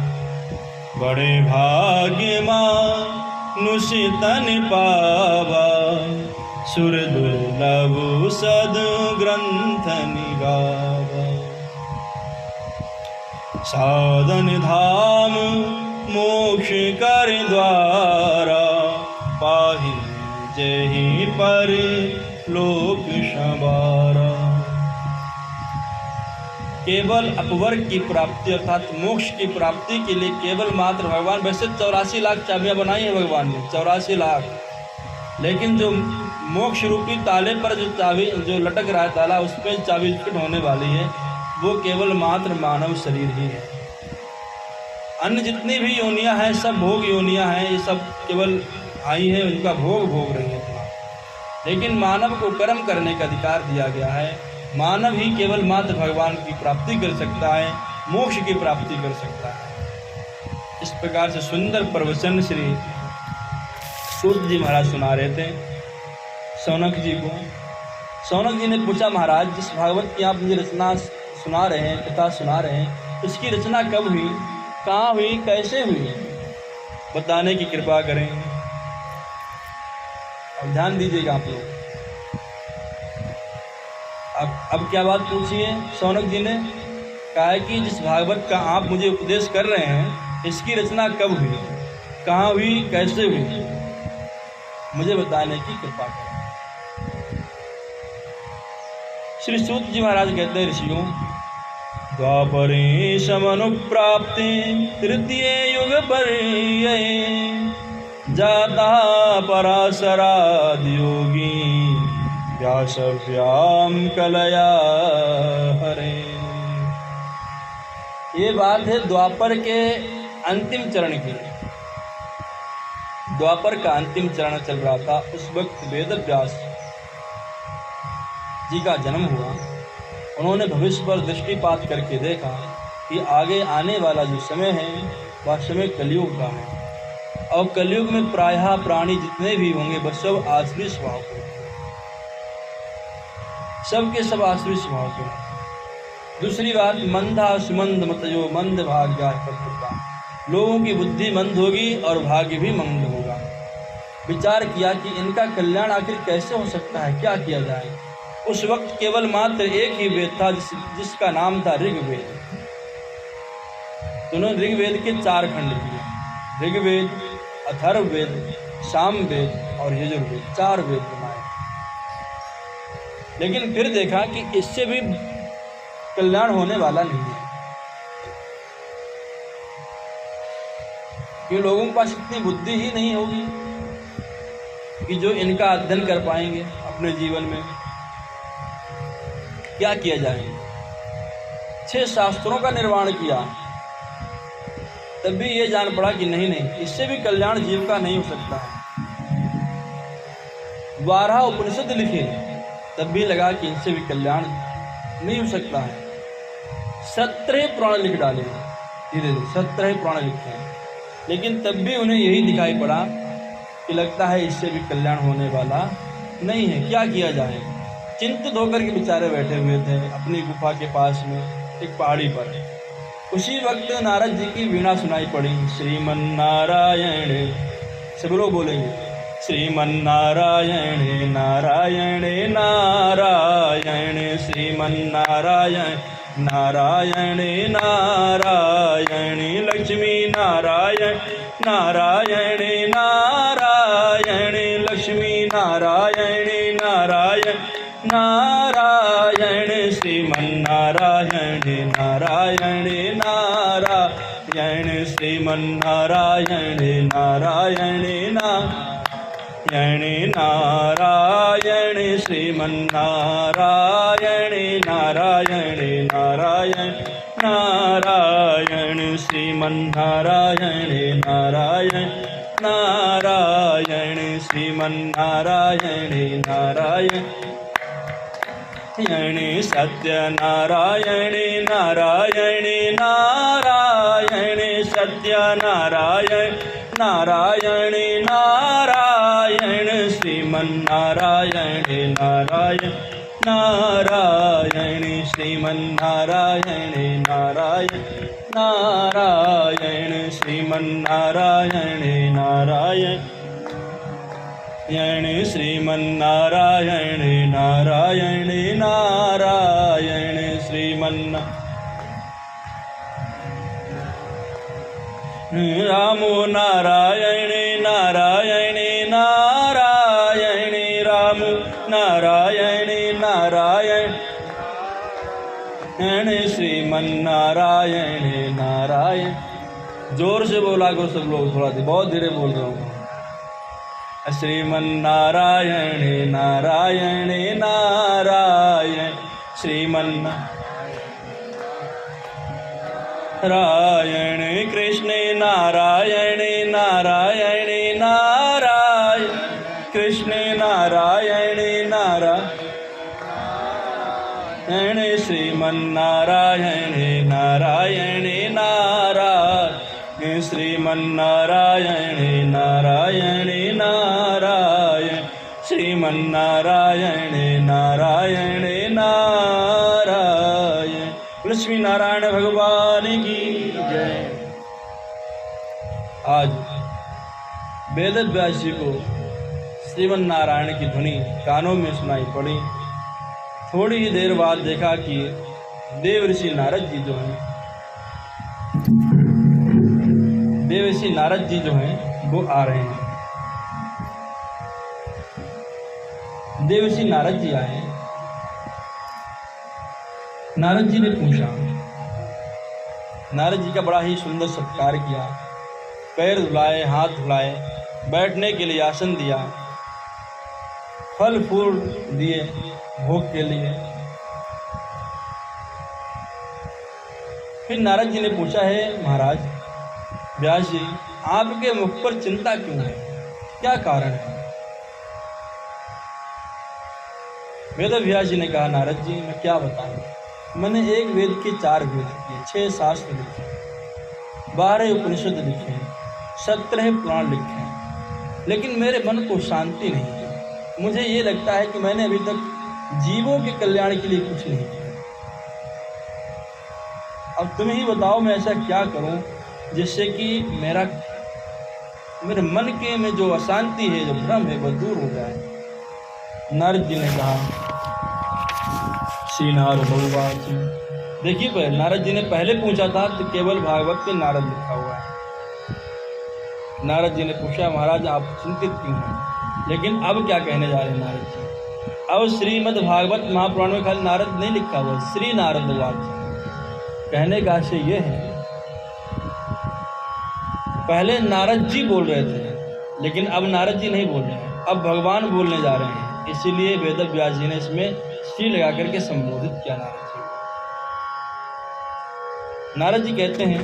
बड़े भाग्य मानुष तन पावा, सुर दुर्लभ सद ग्रंथ निगावा। साधन धाम मोक्ष कर द्वारा, पाहि जहि पर लोक संवारा। केवल अपवर्ग की प्राप्ति अर्थात मोक्ष की प्राप्ति के लिए केवल मात्र भगवान, वैसे 84 लाख चाबियां बनाई हैं भगवान ने, 84 लाख, लेकिन जो मोक्ष रूपी ताले पर जो चाबी जो लटक रहा है ताला, उस पर चाबी फिट होने वाली है, वो केवल मात्र मानव शरीर ही है। अन्य जितनी भी योनियां हैं सब भोग योनियां हैं, ये सब केवल आई हैं, उनका भोग रही है इतना। लेकिन मानव को कर्म करने का अधिकार दिया गया है। मानव ही केवल मात्र भगवान की प्राप्ति कर सकता है, मोक्ष की प्राप्ति कर सकता है। इस प्रकार से सुंदर प्रवचन श्री सूत जी महाराज सुना रहे थे शौनक जी को। शौनक जी ने पूछा, महाराज जिस भागवत की आप मुझे रचना सुना रहे हैं, कथा सुना रहे हैं, उसकी रचना कब हुई, कहाँ हुई, कैसे हुई, बताने की कृपा करें। अब ध्यान दीजिएगा आप लोग। अब क्या बात पूछी है शौनक जी ने? कहा है कि जिस भागवत का आप मुझे उपदेश कर रहे हैं, इसकी रचना कब हुई, कहाँ हुई, कैसे हुई, मुझे बताने की कृपा करें। श्री सूत जी महाराज कहते हैं, ऋषियों, द्वापरे समनुप्राप्ते तृतीय युग पर्यये, जाता पराशरादि योगी, व्यासव्याम कलया हरे। ये बात है द्वापर के अंतिम चरण की। द्वापर का अंतिम चरण चल रहा था, उस वक्त वेद व्यास जी का जन्म हुआ। उन्होंने भविष्य पर दृष्टिपात करके देखा कि आगे आने वाला जो समय है वह समय कलयुग का है, और कलयुग में प्रायः प्राणी जितने भी होंगे वह सब आसुरी स्वभाव के, सबके सब आसुरी स्वभाव के। दूसरी बात, मंदा सुमंद मतयो मंद भाग्या प्रकृता, लोगों की बुद्धि मंद होगी और भाग्य भी मंद होगा। विचार किया कि इनका कल्याण आखिर कैसे हो सकता है, क्या किया जाए। उस वक्त केवल मात्र एक ही वेद था जिसका नाम था ऋग्वेद। उन्होंने ऋग्वेद के 4 खंड किए, ऋग्वेद, अथर्ववेद, सामवेद और यजुर्वेद, 4 वेद बनाए। लेकिन फिर देखा कि इससे भी कल्याण होने वाला नहीं है, कि लोगों के पास इतनी बुद्धि ही नहीं होगी कि जो इनका अध्ययन कर पाएंगे अपने जीवन में। क्या किया जाए? 6 शास्त्रों का निर्माण किया, तब भी ये जान पड़ा कि नहीं, इससे भी कल्याण जीव का नहीं हो सकता है। 12 उपनिषद लिखे, तब भी लगा कि इनसे भी कल्याण नहीं हो सकता है। 17 पुराण लिख डाले, धीरे धीरे 17 पुराण लिखे, लेकिन तब भी उन्हें यही दिखाई पड़ा कि लगता है इससे भी कल्याण होने वाला नहीं है, क्या किया जाए। चिंतित होकर के बेचारे बैठे हुए थे अपनी गुफा के पास में एक पहाड़ी पर। उसी वक्त नारद जी की वीणा सुनाई पड़ी। श्रीमन्नारायण, सब लोग बोलेंगे श्रीमन्नारायण नारायण नारायण, श्रीमन्नारायण नारायण नारायण, लक्ष्मी नारायण नारायण नारायण, लक्ष्मी नारायण नारायण नारायण, श्रीमन्नारायण नारायण नारायण, श्रीमन्नारायण नारायण नारायण नारायण, श्रीमन्नारायण नारायण नारायण नारायण, श्रीमन्नारायण नारायण नारायण, श्रीमन्नारायण नारायण सत्यनारायण नारायण नारायण, सत्यनारायण नारायण नारायण, श्रीमन्नारायण नारायण नारायण, श्रीमन्नारायण नारायण नारायण, श्रीमन्नारायण नारायण श्रीमन्नारायण नारायण नारायण, रामो नारायण नारायण नारायण, रामो नारायण नारायण, श्रीमन्नारायण नारायण। जोर से बोला को सब लोग, थोड़ा बहुत धीरे बोल रहा हूँ। श्रीमन्नारायण नारायण नारायण, श्रीमन्नारायण कृष्ण नारायण नारायण नारायण, कृष्ण नारायण नारायण, श्रीमन्नारायण नारायण नारायण, श्रीमन्नारायण नारायण नारायण, श्रीमन्नारायण नारायण नारायण। लक्ष्मी नारायण भगवान की जय। आज वेदव्यास जी को श्रीमन्नारायण की ध्वनि कानों में सुनाई पड़ी। थोड़ी ही देर बाद देखा कि देवर्षि नारद जी जो हैं, देवर्षि नारद जी जो हैं वो आ रहे हैं। देवर्षि नारद जी आए। नारद जी ने पूछा, नारद जी का बड़ा ही सुंदर सत्कार किया, पैर धुलाए, हाथ धुलाए, बैठने के लिए आसन दिया, फल फूल दिए भोग के लिए। फिर नारद जी ने पूछा, है महाराज व्यास जी, आपके मुख पर चिंता क्यों है, क्या कारण है? वेद व्यास जी ने कहा, नारद जी मैं क्या बताऊं, मैंने एक वेद के 4 वेद किए, 6 शास्त्र लिखे, 12 उपनिषद लिखे, 17 पुराण लिखे, लेकिन मेरे मन को शांति नहीं है। मुझे ये लगता है कि मैंने अभी तक जीवों के कल्याण के लिए कुछ नहीं किया। अब तुम ही बताओ मैं ऐसा क्या करूं जिससे कि मेरे मन के में जो अशांति है, जो भ्रम है, वह दूर हो जाए। नारद जी ने कहा, श्री नारद भगवान जी, देखिए नारद जी ने पहले पूछा था तो केवल भागवत के नारद लिखा हुआ है। नारद जी ने पूछा, महाराज आप चिंतित क्यों हैं? लेकिन अब क्या कहने जा रहे हैं नारद जी? अब श्रीमद् भागवत महापुराण में खाली नारद नहीं लिखा हुआ, श्री नारद वाच। कहने का आशय ये है, पहले नारद जी बोल रहे थे, लेकिन अब नारद जी नहीं बोल रहे हैं, अब भगवान बोलने जा रहे हैं। इसीलिए वेद व्यास जी ने इसमें श्री लगा करके संबोधित किया नारद जी को। नारद जी कहते हैं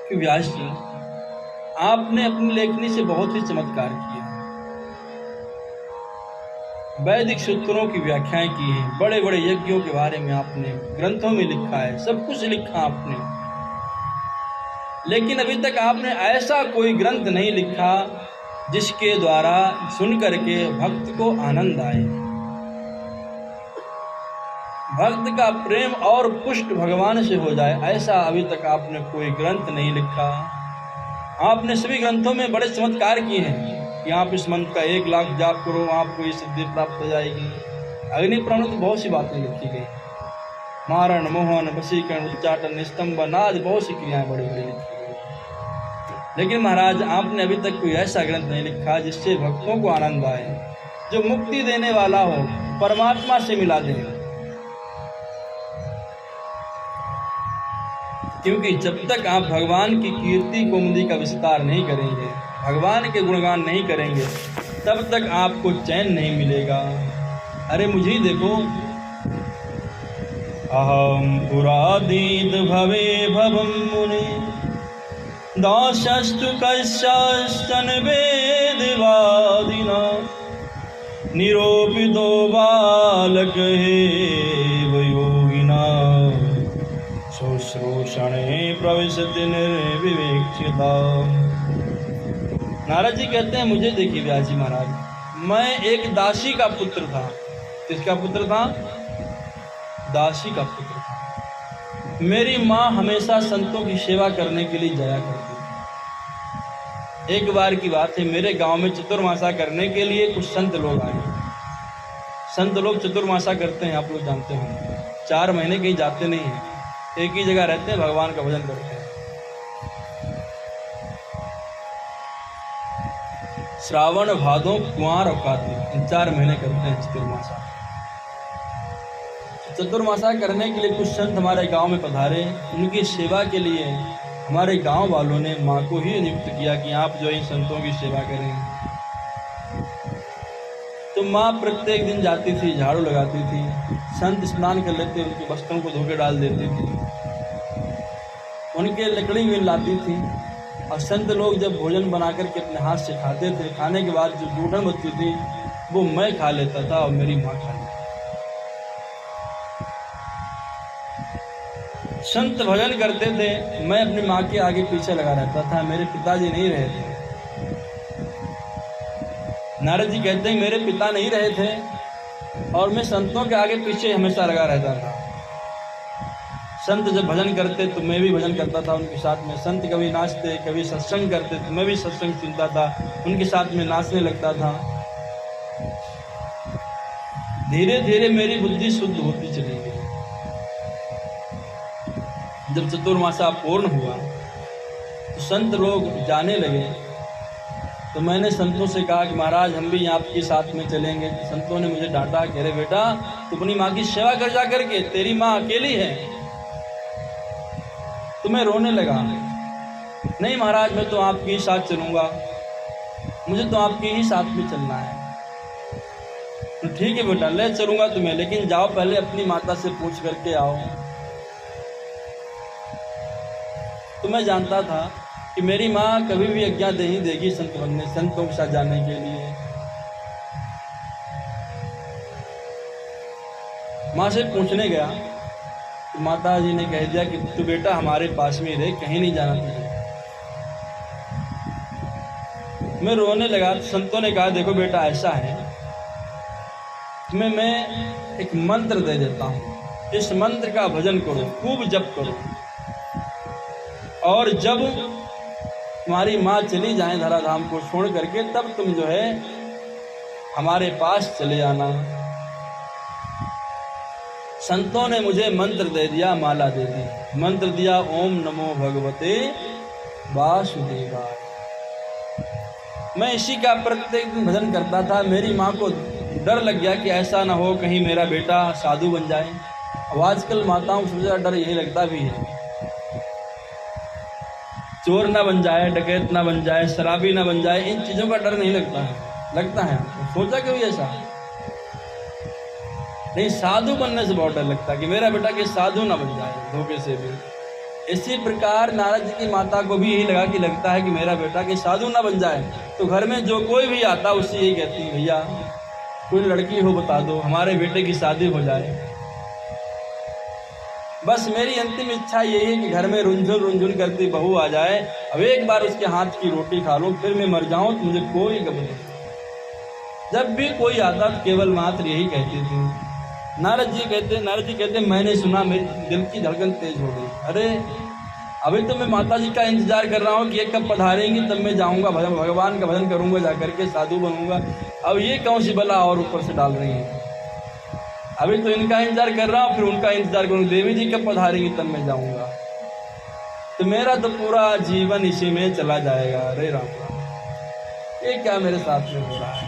कि व्यास जी, आपने अपनी लेखनी से बहुत ही चमत्कार किए हैं, वैदिक सूत्रों की व्याख्याएं की हैं, बड़े बड़े यज्ञों के बारे में आपने ग्रंथों में लिखा है, सब कुछ लिखा आपने, लेकिन अभी तक आपने ऐसा कोई ग्रंथ नहीं लिखा जिसके द्वारा सुन करके भक्त को आनंद आए, भक्त का प्रेम और पुष्ट भगवान से हो जाए, ऐसा अभी तक आपने कोई ग्रंथ नहीं लिखा। आपने सभी ग्रंथों में बड़े चमत्कार किए हैं कि आप इस मंत्र का 1 लाख जाप करो, आपको ये सिद्धि प्राप्त हो जाएगी। अग्नि पुराण में तो बहुत सी बातें लिखी गई, मारण, मोहन, वशीकरण, उच्चाटन, स्तंभ, नाद, बहुत सी क्रियाएं बड़ी बड़ी लिखी गई। लेकिन महाराज आपने अभी तक कोई ऐसा ग्रंथ नहीं लिखा जिससे भक्तों को आनंद आए, जो मुक्ति देने वाला हो, परमात्मा से मिला दे। क्योंकि जब तक आप भगवान की कीर्ति कौमुदी का विस्तार नहीं करेंगे, भगवान के गुणगान नहीं करेंगे, तब तक आपको चैन नहीं मिलेगा। अरे मुझे ही देखो, अहम पुरादीत भवे भवम मुने दासस्तु कश्चन वेदवादिना निरूपितो बालक हे योगिना शुश्रूषणे प्रविशति निर्विवेक्षिता। नारद जी कहते हैं, मुझे देखिए व्यास जी महाराज, मैं एक दासी का पुत्र था। किसका पुत्र था? दासी का पुत्र था। मेरी माँ हमेशा संतों की सेवा करने के लिए जाया करती थी। एक बार की बात है, मेरे गांव में चतुर्मासा करने के लिए कुछ संत लोग आए। संत लोग चतुर्मासा करते हैं, आप लोग जानते होंगे, 4 महीने कहीं जाते नहीं हैं, एक ही जगह रहते हैं, भगवान का भजन करते हैं। श्रावण, भादो, कुंवार और कार्तिक, इन 4 महीने करते हैं चतुर्मासा। चतुर्मासा करने के लिए कुछ संत हमारे गांव में पधारे। उनकी सेवा के लिए हमारे गांव वालों ने माँ को ही नियुक्त किया कि आप जो इन संतों की सेवा करें। तो माँ प्रत्येक दिन जाती थी, झाड़ू लगाती थी, संत स्नान कर लेते, उनके वस्त्रों को धोके डाल देती थी, उनके लकड़ी में लाती थी, और संत लोग जब भोजन बना करके अपने हाथ से खाते थे, खाने के बाद जो जूठन बचती थी वो मैं खा लेता था और मेरी माँ खा लेती। संत भजन करते थे, मैं अपनी माँ के आगे पीछे लगा रहता था, मेरे पिताजी नहीं रहे थे। नारद जी कहते हैं, मेरे पिता नहीं रहे थे और मैं संतों के आगे पीछे हमेशा लगा रहता था। संत जब भजन करते तो मैं भी भजन करता था उनके साथ में। संत कभी नाचते, कभी सत्संग करते तो मैं भी सत्संग सुनता था, उनके साथ में नाचने लगता था। धीरे धीरे मेरी बुद्धि शुद्ध होती चली गई। जब चतुर्मासा पूर्ण हुआ तो संत लोग जाने लगे, तो मैंने संतों से कहा कि महाराज हम भी आपके साथ में चलेंगे। संतों ने मुझे डांटा, कह रहे बेटा तू अपनी माँ की सेवा कर जा करके, तेरी माँ अकेली है। तो मैं रोने लगा, नहीं महाराज मैं तो आपके ही साथ चलूँगा, मुझे तो आपके ही साथ में चलना है। तो ठीक है बेटा, ले चलूँगा तुम्हें, लेकिन जाओ पहले अपनी माता से पूछ करके आओ। तो मैं जानता था कि मेरी माँ कभी भी आज्ञा नहीं देगी संत बनने, संतों के साथ जाने के लिए। माँ से पूछने गया तो माता जी ने कह दिया कि तू बेटा हमारे पास में रहे, कहीं नहीं जाना तुझे। मैं रोने लगा तो संतों ने कहा देखो बेटा ऐसा है, तुम्हें मैं एक मंत्र दे देता हूँ, इस मंत्र का भजन करो, खूब जप करो, और जब तुम्हारी माँ चली जाए धराधाम को छोड़ करके, तब तुम जो है हमारे पास चले आना। संतों ने मुझे मंत्र दे दिया, माला दे दी, मंत्र दिया ओम नमो भगवते वासुदेवाय। मैं इसी का प्रत्येक दिन भजन करता था। मेरी माँ को डर लग गया कि ऐसा ना हो कहीं मेरा बेटा साधु बन जाए। अब आजकल माताओं को सबसे ज़्यादा डर यही लगता भी है, चोर ना बन जाए, डकैत ना बन जाए, शराबी ना बन जाए, इन चीज़ों का डर नहीं लगता है। सोचा कभी ऐसा नहीं, साधु बनने से बहुत डर लगता है कि मेरा बेटा कि साधु ना बन जाए धोखे से भी। इसी प्रकार नारद जी की माता को भी यही लगा कि लगता है कि मेरा बेटा कि साधु ना बन जाए। तो घर में जो कोई भी आता उससे यही कहती है भैया कोई लड़की हो बता दो, हमारे बेटे की शादी हो जाए। बस मेरी अंतिम इच्छा यही है कि घर में रुंझुन रुंझुन करती बहू आ जाए, अब एक बार उसके हाथ की रोटी खा लूं, फिर मैं मर जाऊं तो मुझे कोई गम नहीं। जब भी कोई आता तो केवल मात्र यही कहती थी। नारद जी कहते मैंने सुना मेरी दिल की धड़कन तेज हो गई। अरे अभी तो मैं माता जी का इंतजार कर रहा हूँ कि ये कब पधारेंगी, तब मैं जाऊँगा भगवान का भजन करूँगा, जाकर के साधु बनूंगा। अब ये कौन सी बला और ऊपर से डाल रही है। अभी तो इनका इंतजार कर रहा हूँ, फिर उनका इंतजार करूँगा, देवी जी कब पधारेंगी तब मैं जाऊँगा। तो मेरा तो पूरा जीवन इसी में चला जाएगा। अरे राम राम, ये क्या मेरे साथ में हो रहा है।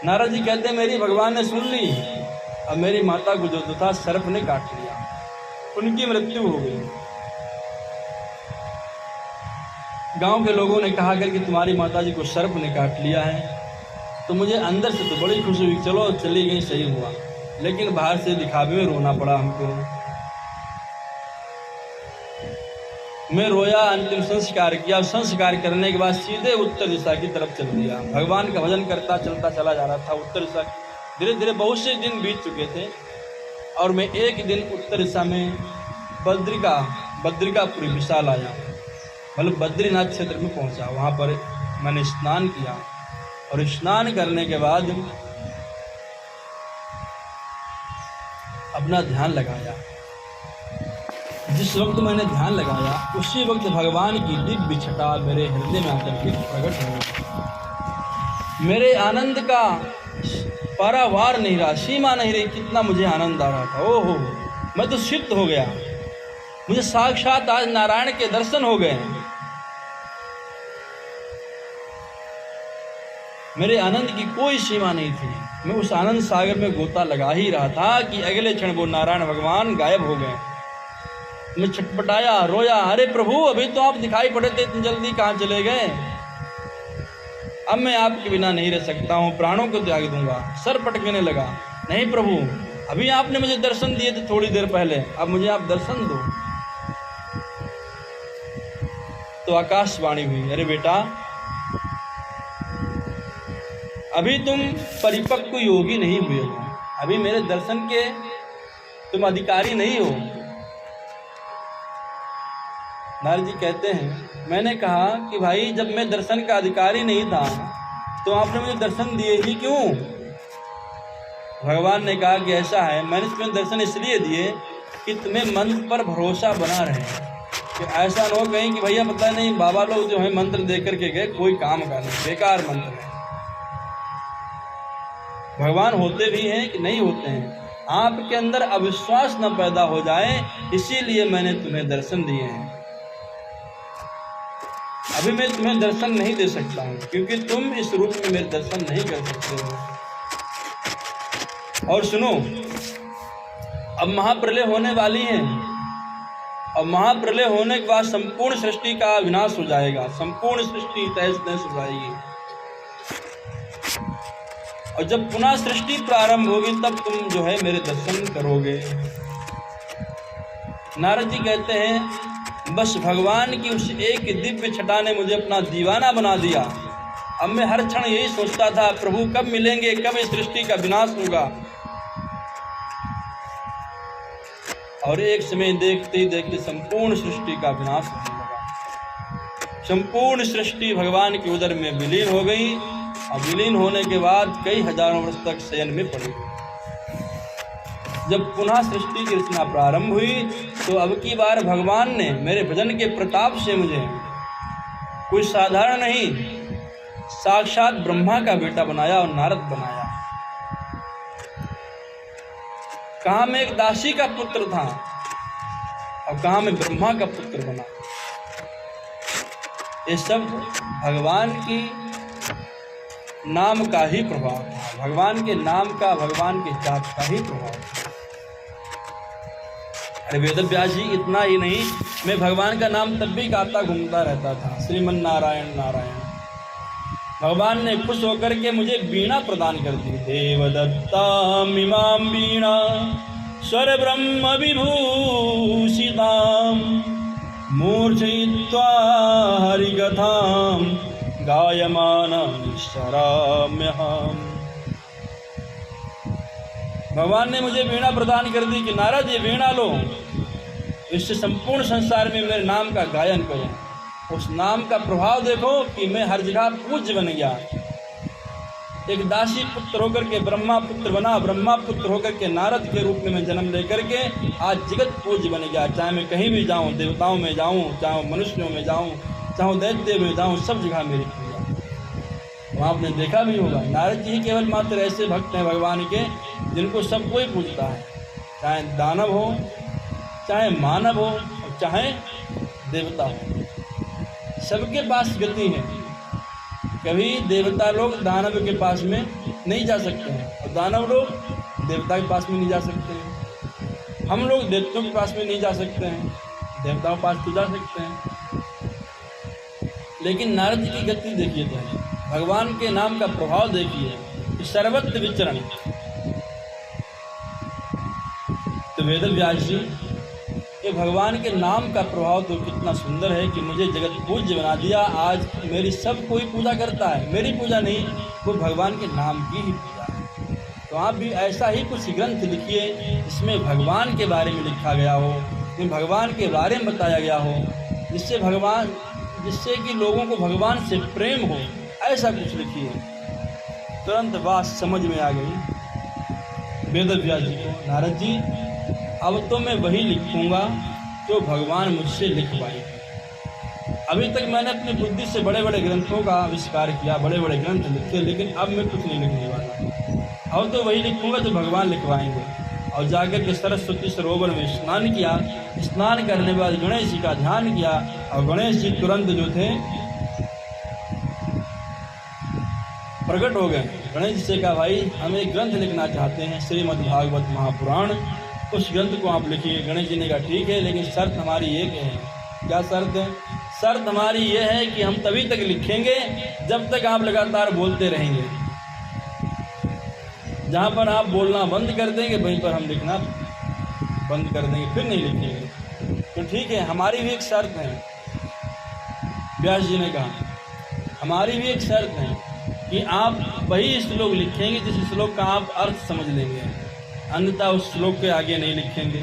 नारद जी कहते मेरी भगवान ने सुन ली। अब मेरी माता को जो था सर्प ने काट लिया, उनकी मृत्यु हो गई। गांव के लोगों ने कहा करके तुम्हारी माता जी को सर्प ने काट लिया है। तो मुझे अंदर से तो बड़ी खुशी हुई, चलो चली गई, सही हुआ। लेकिन बाहर से दिखावे में रोना पड़ा हमको। मैं रोया, अंतिम संस्कार किया। संस्कार करने के बाद सीधे उत्तर दिशा की तरफ चल दिया। भगवान का भजन करता चलता चला जा रहा था उत्तर दिशा। धीरे धीरे बहुत से दिन बीत चुके थे और मैं एक दिन उत्तर दिशा में बद्रिकापुरी विशाल आया, मतलब बद्रीनाथ क्षेत्र में पहुंचा। वहाँ पर मैंने स्नान किया और स्नान करने के बाद अपना ध्यान लगाया। जिस वक्त मैंने ध्यान लगाया उसी वक्त भगवान की दिव्य छटा मेरे हृदय में आकर के प्रकट हो गई। मेरे आनंद का पारावार नहीं रहा, सीमा नहीं रही, कितना मुझे आनंद आ रहा था। ओहो, मैं तो सिद्ध हो गया, मुझे साक्षात आज नारायण के दर्शन हो गए। मेरे आनंद की कोई सीमा नहीं थी। मैं उस आनंद सागर में गोता लगा ही रहा था कि अगले क्षण वो नारायण भगवान गायब हो गए। मैं छटपटाया, रोया, अरे प्रभु अभी तो आप दिखाई पड़े थे, इतनी जल्दी कहाँ चले गए। अब मैं आपके बिना नहीं रह सकता हूँ, प्राणों को त्याग दूंगा। सर पटकने लगा, नहीं प्रभु अभी आपने मुझे दर्शन दिए थे थोड़ी देर पहले, अब मुझे आप दर्शन दो। तो आकाशवाणी हुई, अरे बेटा अभी तुम परिपक्व योगी नहीं हुए हो, अभी मेरे दर्शन के तुम अधिकारी नहीं हो। नारद जी कहते हैं मैंने कहा कि भाई जब मैं दर्शन का अधिकारी नहीं था तो आपने मुझे दर्शन दिए ही क्यों। भगवान ने कहा कि ऐसा है, मैंने तुम्हें दर्शन इसलिए दिए कि तुम्हें मंत्र पर भरोसा बना रहे, कि ऐसा न हो कहीं कि भैया पता नहीं बाबा लोग जो है मंत्र दे करके गए, कोई काम का नहीं, बेकार मंत्र है। भगवान होते भी हैं कि नहीं होते हैं, आपके अंदर अविश्वास न पैदा हो जाए, इसीलिए मैंने तुम्हें दर्शन दिए हैं। अभी मैं तुम्हें दर्शन नहीं दे सकता हूँ क्योंकि तुम इस रूप में मेरे दर्शन नहीं कर सकते हो। और सुनो, अब महाप्रलय होने वाली है और महाप्रलय होने के बाद संपूर्ण सृष्टि का विनाश हो जाएगा, संपूर्ण सृष्टि तहस नहस हो जाएगी। और जब पुनः सृष्टि प्रारंभ होगी तब तुम जो है मेरे दर्शन करोगे। नारद जी कहते हैं बस भगवान की उस एक दिव्य छटा ने मुझे अपना दीवाना बना दिया। अब मैं हर क्षण यही सोचता था प्रभु कब मिलेंगे, कब इस सृष्टि का विनाश होगा। और एक समय देखते ही देखते संपूर्ण सृष्टि का विनाश होने लगा। संपूर्ण सृष्टि भगवान के उदर में विलीन हो गई और विलीन होने के बाद कई हजारों वर्ष तक शयन में पड़ी। जब पुनः सृष्टि की रचना प्रारंभ हुई तो अब की बार भगवान ने मेरे भजन के प्रताप से मुझे कोई साधारण नहीं, साक्षात ब्रह्मा का बेटा बनाया और नारद बनाया। कहाँ मैं एक दासी का पुत्र था और कहाँ मैं ब्रह्मा का पुत्र बना। ये सब भगवान की नाम का ही प्रभाव था, भगवान के नाम का, भगवान के जाप का ही प्रभाव था। अरे वेद व्यास जी इतना ही नहीं, मैं भगवान का नाम तब भी गाता घूमता रहता था, श्रीमन नारायण नारायण। भगवान ने खुश होकर के मुझे वीणा प्रदान कर दी। देवदत्ताम इमाम वीणा स्वर ब्रह्म विभूषिताम मूर्छयित्वा हरिकथाम गायमानं शराम्यहम्। भगवान ने मुझे वीणा प्रदान कर दी कि नारद ये वीणा लो, इससे संपूर्ण संसार में मेरे नाम का गायन करो। उस नाम का प्रभाव देखो कि मैं हर जगह पूज्य बन गया। एक दासी पुत्र होकर के ब्रह्मा पुत्र बना, ब्रह्मा पुत्र होकर के नारद के रूप में मैं जन्म लेकर के आज जगत पूज्य बन गया। चाहे मैं कहीं भी जाऊं, देवताओं में जाऊं, चाहे मनुष्यों में जाऊं, चाहे दैत्य में जाऊं, सब जगह मेरी पूजा। तो आपने देखा भी होगा नारद जी केवल मात्र ऐसे भक्त हैं भगवान के जिनको सब कोई पूजता है, चाहे दानव हो, चाहे मानव हो, और चाहे देवता हो, सबके पास गति है। कभी देवता लोग दानव के पास में नहीं जा सकते हैं और दानव लोग देवता के पास में नहीं जा सकते हैं। हम लोग देवताओं के पास में नहीं जा सकते हैं, देवताओं के पास तो जा सकते हैं। लेकिन नारद जी की गति देखिए तो है, भगवान के नाम का प्रभाव देखिए, सर्वत्र विचरण। तो वेदव्यास जी ये भगवान के नाम का प्रभाव तो कितना सुंदर है कि मुझे जगत पूज्य बना दिया। आज मेरी सब कोई पूजा करता है, मेरी पूजा नहीं, वो भगवान के नाम की ही पूजा है। तो आप भी ऐसा ही कुछ ग्रंथ लिखिए जिसमें भगवान के बारे में लिखा गया हो, जिसमें भगवान के बारे में बताया गया हो, जिससे कि लोगों को भगवान से प्रेम हो, ऐसा कुछ लिखिए। तुरंत बात समझ में आ गई वेदव्यास जी को, नारद जी अब तो मैं वही लिखूंगा जो भगवान मुझसे लिखवाए। अभी तक मैंने अपनी बुद्धि से बड़े बड़े ग्रंथों का आविष्कार किया, बड़े बड़े ग्रंथ लिखे, लेकिन अब मैं कुछ नहीं लिखने वाला। अब तो वही लिखूंगा जो भगवान लिखवाएंगे। और जाकर के सरस्वती सरोवर में स्नान किया। स्नान करने के बाद गणेश जी का ध्यान किया और गणेश जी तुरंत जो थे प्रकट हो गए। गणेश जी से कहा, भाई हम एक ग्रंथ लिखना चाहते हैं, श्रीमद् भागवत महापुराण, उस ग्रंथ को आप लिखिए। गणेश जी ने कहा ठीक है, लेकिन शर्त हमारी एक है। क्या शर्त है? शर्त हमारी ये है कि हम तभी तक लिखेंगे जब तक आप लगातार बोलते रहेंगे। जहाँ पर आप बोलना बंद कर देंगे वहीं पर हम लिखना बंद कर देंगे, फिर नहीं लिखेंगे। तो ठीक है, हमारी भी एक शर्त है। व्यास जी ने कहा हमारी भी एक शर्त है कि आप वही श्लोक लिखेंगे जिस श्लोक का आप अर्थ समझ लेंगे, अन्यथा उस श्लोक के आगे नहीं लिखेंगे।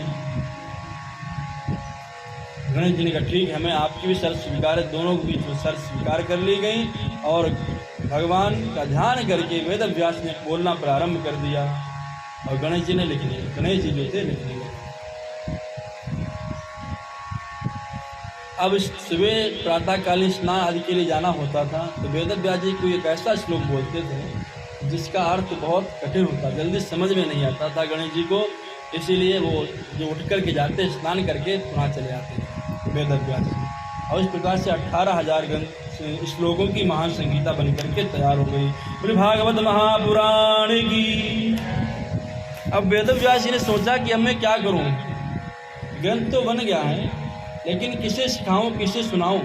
गणेश जी ने कहा ठीक है, हमें आपकी भी शर्त स्वीकार है। दोनों के बीच में शर्त स्वीकार कर ली गई और भगवान का ध्यान करके वेदव्यास ने बोलना प्रारंभ कर दिया और गणेश जी ने लिख लिया। गणेश जी जो थे लिखने लगे। अब सुबह प्रातःकालीन स्नान आदि के लिए जाना होता था, तो वेदव्यास जी कोई एक ऐसा श्लोक बोलते थे जिसका अर्थ बहुत कठिन होता, जल्दी समझ में नहीं आता था गणेश जी को। इसीलिए वो जो उठ कर के जाते, स्नान करके पुनः चले आते वेदव्यास जी। और इस प्रकार से 18,000 श्लोकों की महान संगीता बन करके तैयार हो गई। बोले भागवत महापुराण की। अब वेदव्यास जी ने सोचा कि अब मैं क्या करूं, ग्रंथ तो बन गया है, लेकिन किसे सिखाऊं, किसे सुनाऊं।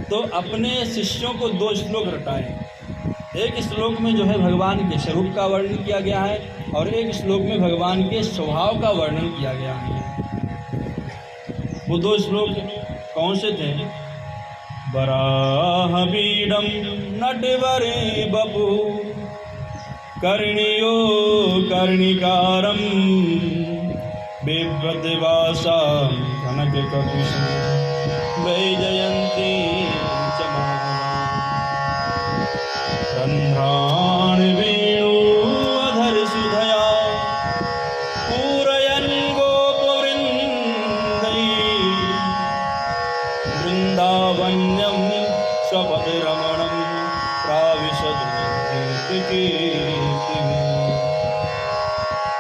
तो अपने शिष्यों को 2 श्लोक रटाए। एक श्लोक में जो है भगवान के स्वरूप का वर्णन किया गया है और एक श्लोक में भगवान के स्वभाव का वर्णन किया गया है। वो 2 श्लोक कौन से थे? वराहबीडं नटवरे बपु कर्णियो कर्णिकारं बिभ्रतिवासा कनकककुशं वैजयन्ती च रन्ध्राण वेणु अधर सुधया पूरयन् गोपवृन्दै वृन्दावन्यं स्वपदरमणं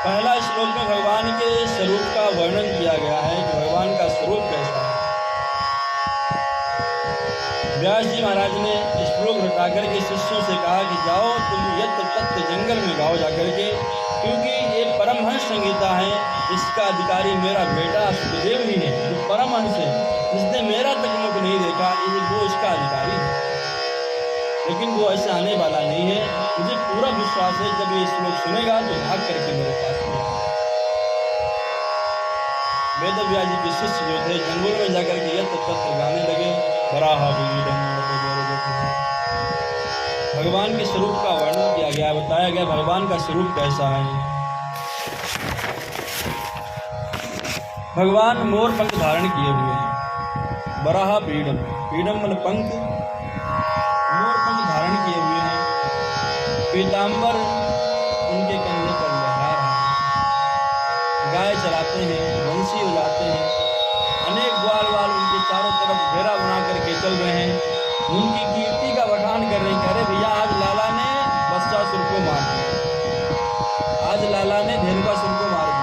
पहला श्लोक में भगवान के स्वरूप का वर्णन किया गया है कि भगवान का स्वरूप कैसा है। व्यास जी महाराज ने श्लोक रटा करके शिष्यों से कहा कि जाओ तुम यत्र तत्र जंगल में गाओ जाकर के, क्योंकि ये परमहंस संगीता है, इसका अधिकारी मेरा बेटा सुखदेव ही है, जो परमहंस है, जिसने मेरा तक मुख नहीं देखा, वो इसका अधिकारी है। लेकिन वो ऐसा आने वाला नहीं है। मुझे पूरा विश्वास है जब ये श्लोक सुनेगा तो भाग करके मेरे पास आएगा। वेदव्यास जी के शिष्य जो थे जंगल में जाकर के यत्र तत्र गाने लगे। भगवान के स्वरूप का वर्णन किया गया, बताया गया भगवान का स्वरूप कैसा है। भगवान मोर पंख धारण किए हुए हैं, बराहा पीडम, पीडम मतलब पंख, मोर पंख धारण किए हुए हैं, पीताम्बर उनके कंधे पर लहरा रहा है, गाय चराते हैं, बंसी बजाते हैं, अनेक ग्वाल वाल उनके चारों तरफ घेरा बना करके चल रहे हैं, उनकी कीर्ति का बखान कर रहे हैं। कह रहे भैया आज लाला ने बच्चासुर को मार दिया, आज लाला ने धेनुकासुर को मार दिया।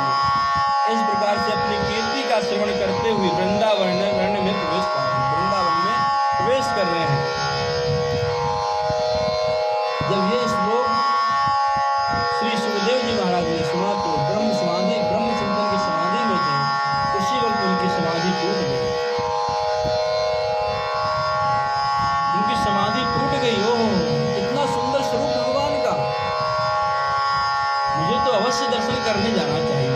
इस प्रकार से अपनी कीर्ति का श्रवण करते हुए वृंदावन में प्रवेश कर रहे हैं, वृंदावन में प्रवेश कर रहे हैं। जब ये श्लोक श्री सुखदेव जी महाराज ने सुना तो ब्रह्म चिंतन की समाधि में थे, उसी वक्त उनकी समाधि टूट गई, उनकी समाधि टूट गई। ओह कितना सुंदर स्वरूप भगवान का, मुझे तो अवश्य दर्शन करने जाना चाहिए।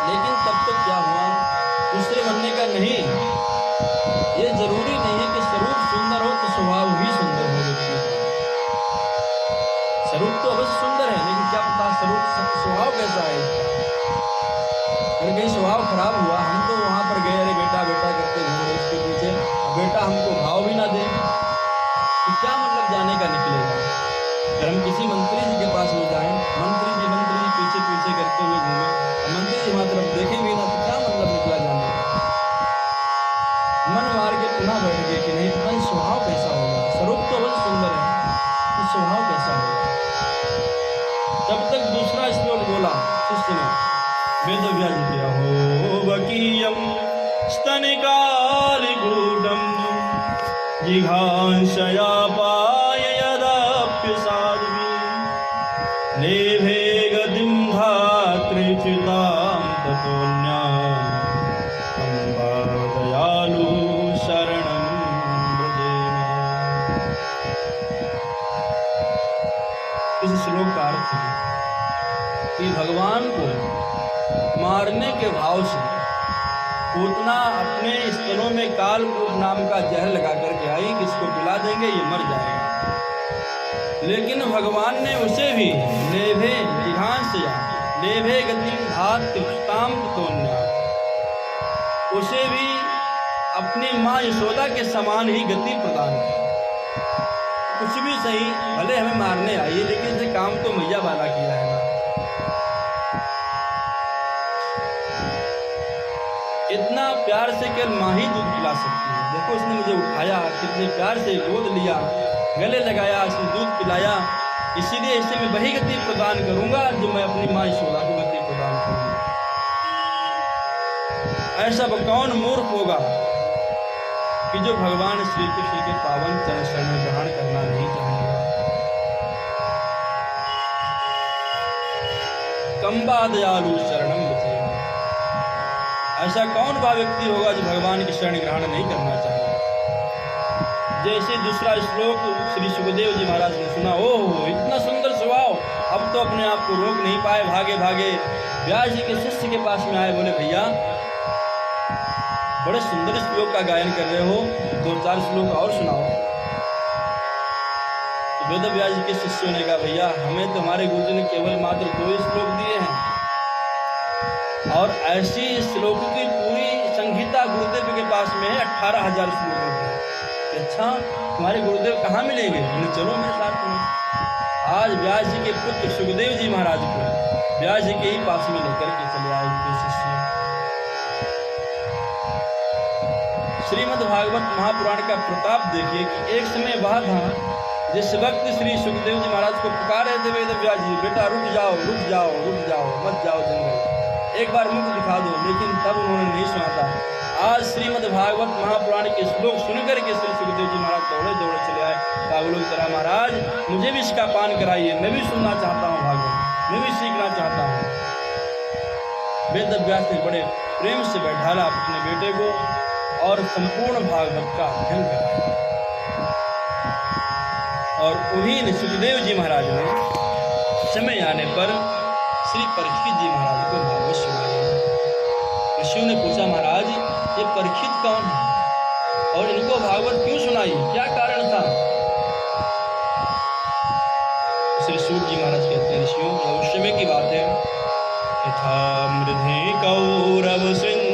लेकिन तब तक क्या हुआ, दूसरे बनने का नहीं, ये जरूरी नहीं है कि स्वरूप सुंदर हो तो स्वभाव भी सुंदर हो व्यक्ति का। स्वरूप तो अवश्य सुंदर है, लेकिन क्या पता स्वभाव कैसा है इसका। अगर कहीं स्वभाव खराब हुआ, हम तो वहां पर गए, अरे बेटा बेटा करते घूम रहे उसके पीछे, बेटा हमको भाव भी ना दे तो क्या मतलब जाने का निकलेगा। अगर हम किसी मंत्री जी के पास में जाएं, मंत्री जी पीछे पीछे करते हुए घूमे, मंत्री जी हमारी तरफ देखें भी ना तो क्या मतलब निकला जाने का। मन मार के पुनः बैठ गए कि नहीं पता स्वभाव कैसा होगा, स्वरूप तो बहुत सुंदर है, तो स्वभाव कैसा होगा। तब तक दूसरा श्लोक बोला शिष्य ने, वेदव्यास जी क्या हो बकीयम स्तनिकालिगूढ़म जिघांसया पाय यदाप्यसाध्वी लेभे गतिं धात्रिच्युतां ततोऽन्याम् अम्बा दयालु शरणं व्रजेम। इस श्लोक का अर्थ है कि भगवान को मारने के भाव से पूतना अपने स्तनों में कालकूट नाम का जहर लगा करके आई कि इसको पिला देंगे ये मर जाएगा, लेकिन भगवान ने उसे भी लेभे जिघांसया लेभे गतिं धात्रिच्युतां ततोऽन्याम्, उसे भी अपनी माँ यशोदा के समान ही गति प्रदान की। कुछ भी सही, भले हमें मारने आई लेकिन इसे काम तो मैया वाला किया है ना। इतना प्यार से केवल माँ ही दूध पिला सकती है। देखो उसने मुझे उठाया, कितने प्यार से गोद लिया, गले लगाया, उसने दूध पिलाया, इसीलिए इसे मैं वही गति प्रदान करूंगा जो मैं अपनी माँ यशोदा को गति प्रदान करूंगा। ऐसा कौन मूर्ख होगा कि जो भगवान श्री कृष्ण के पावन चरण शरण ग्रहण करना नहीं चाहेगा। कंबा दयालु शरणम व्रजेम, ऐसा कौन बा व्यक्ति होगा जो भगवान की शरण ग्रहण नहीं करना चाहिए। जैसे दूसरा श्लोक श्री सुखदेव जी महाराज ने सुना, ओह इतना सुंदर स्वभाव, अब तो अपने आप को रोक नहीं पाए, भागे भागे व्यास जी के शिष्य के पास में आए, बोले भैया बड़े सुंदर श्लोक का गायन कर रहे हो, 2-4 श्लोक और सुनाओ। तो वेद व्यास जी के शिष्यों ने कहा भैया हमें तो हमारे गुरु जी ने केवल मात्र 2 श्लोक दिए हैं, और ऐसी श्लोक की पूरी संहिता गुरुदेव के पास में है 18,000 श्लोकों की। अच्छा तुम्हारे गुरुदेव कहाँ मिलेंगे? बोले चलो मेरे साथ में। आज व्यास जी के पुत्र सुखदेव जी महाराज को व्यास जी के ही पास में लेकर के चले आए उनके शिष्य। श्रीमद् भागवत महापुराण का प्रताप देखिए कि एक समय वह था जिस वक्त श्री सुखदेव जी महाराज को पुकार रहे थे वेद व्यास जी, बेटा रुक जाओ रुक जाओ रुक जाओ, मत जाओ जंगल, एक बार मुख दिखा दो, लेकिन तब उन्होंने नहीं सुना था। आज श्रीमद् भागवत महापुराण के श्लोक सुनकर के श्री सुखदेव जी महाराज दौड़े दौड़े चले आए, कहा बोलो जरा महाराज मुझे भी इसका पान कराइए, मैं भी सुनना चाहता हूँ भागवत, मैं भी सीखना चाहता हूँ। वेद व्यास ने बड़े प्रेम से बैठाला अपने बेटे को और संपूर्ण भागवत का अध्ययन कराया। और उन्हीं सुखदेव जी महाराज ने समय आने पर श्री परीक्षित जी महाराज को भागवत सुनाया। ऋषियों ने पूछा महाराज ये परीक्षित कौन है और इनको भागवत क्यों सुनाई, क्या कारण था? फिर सूत जी महाराज कहते हैं ऋषियों, उस समय की बात है, यथा मृधे कौरव सिंह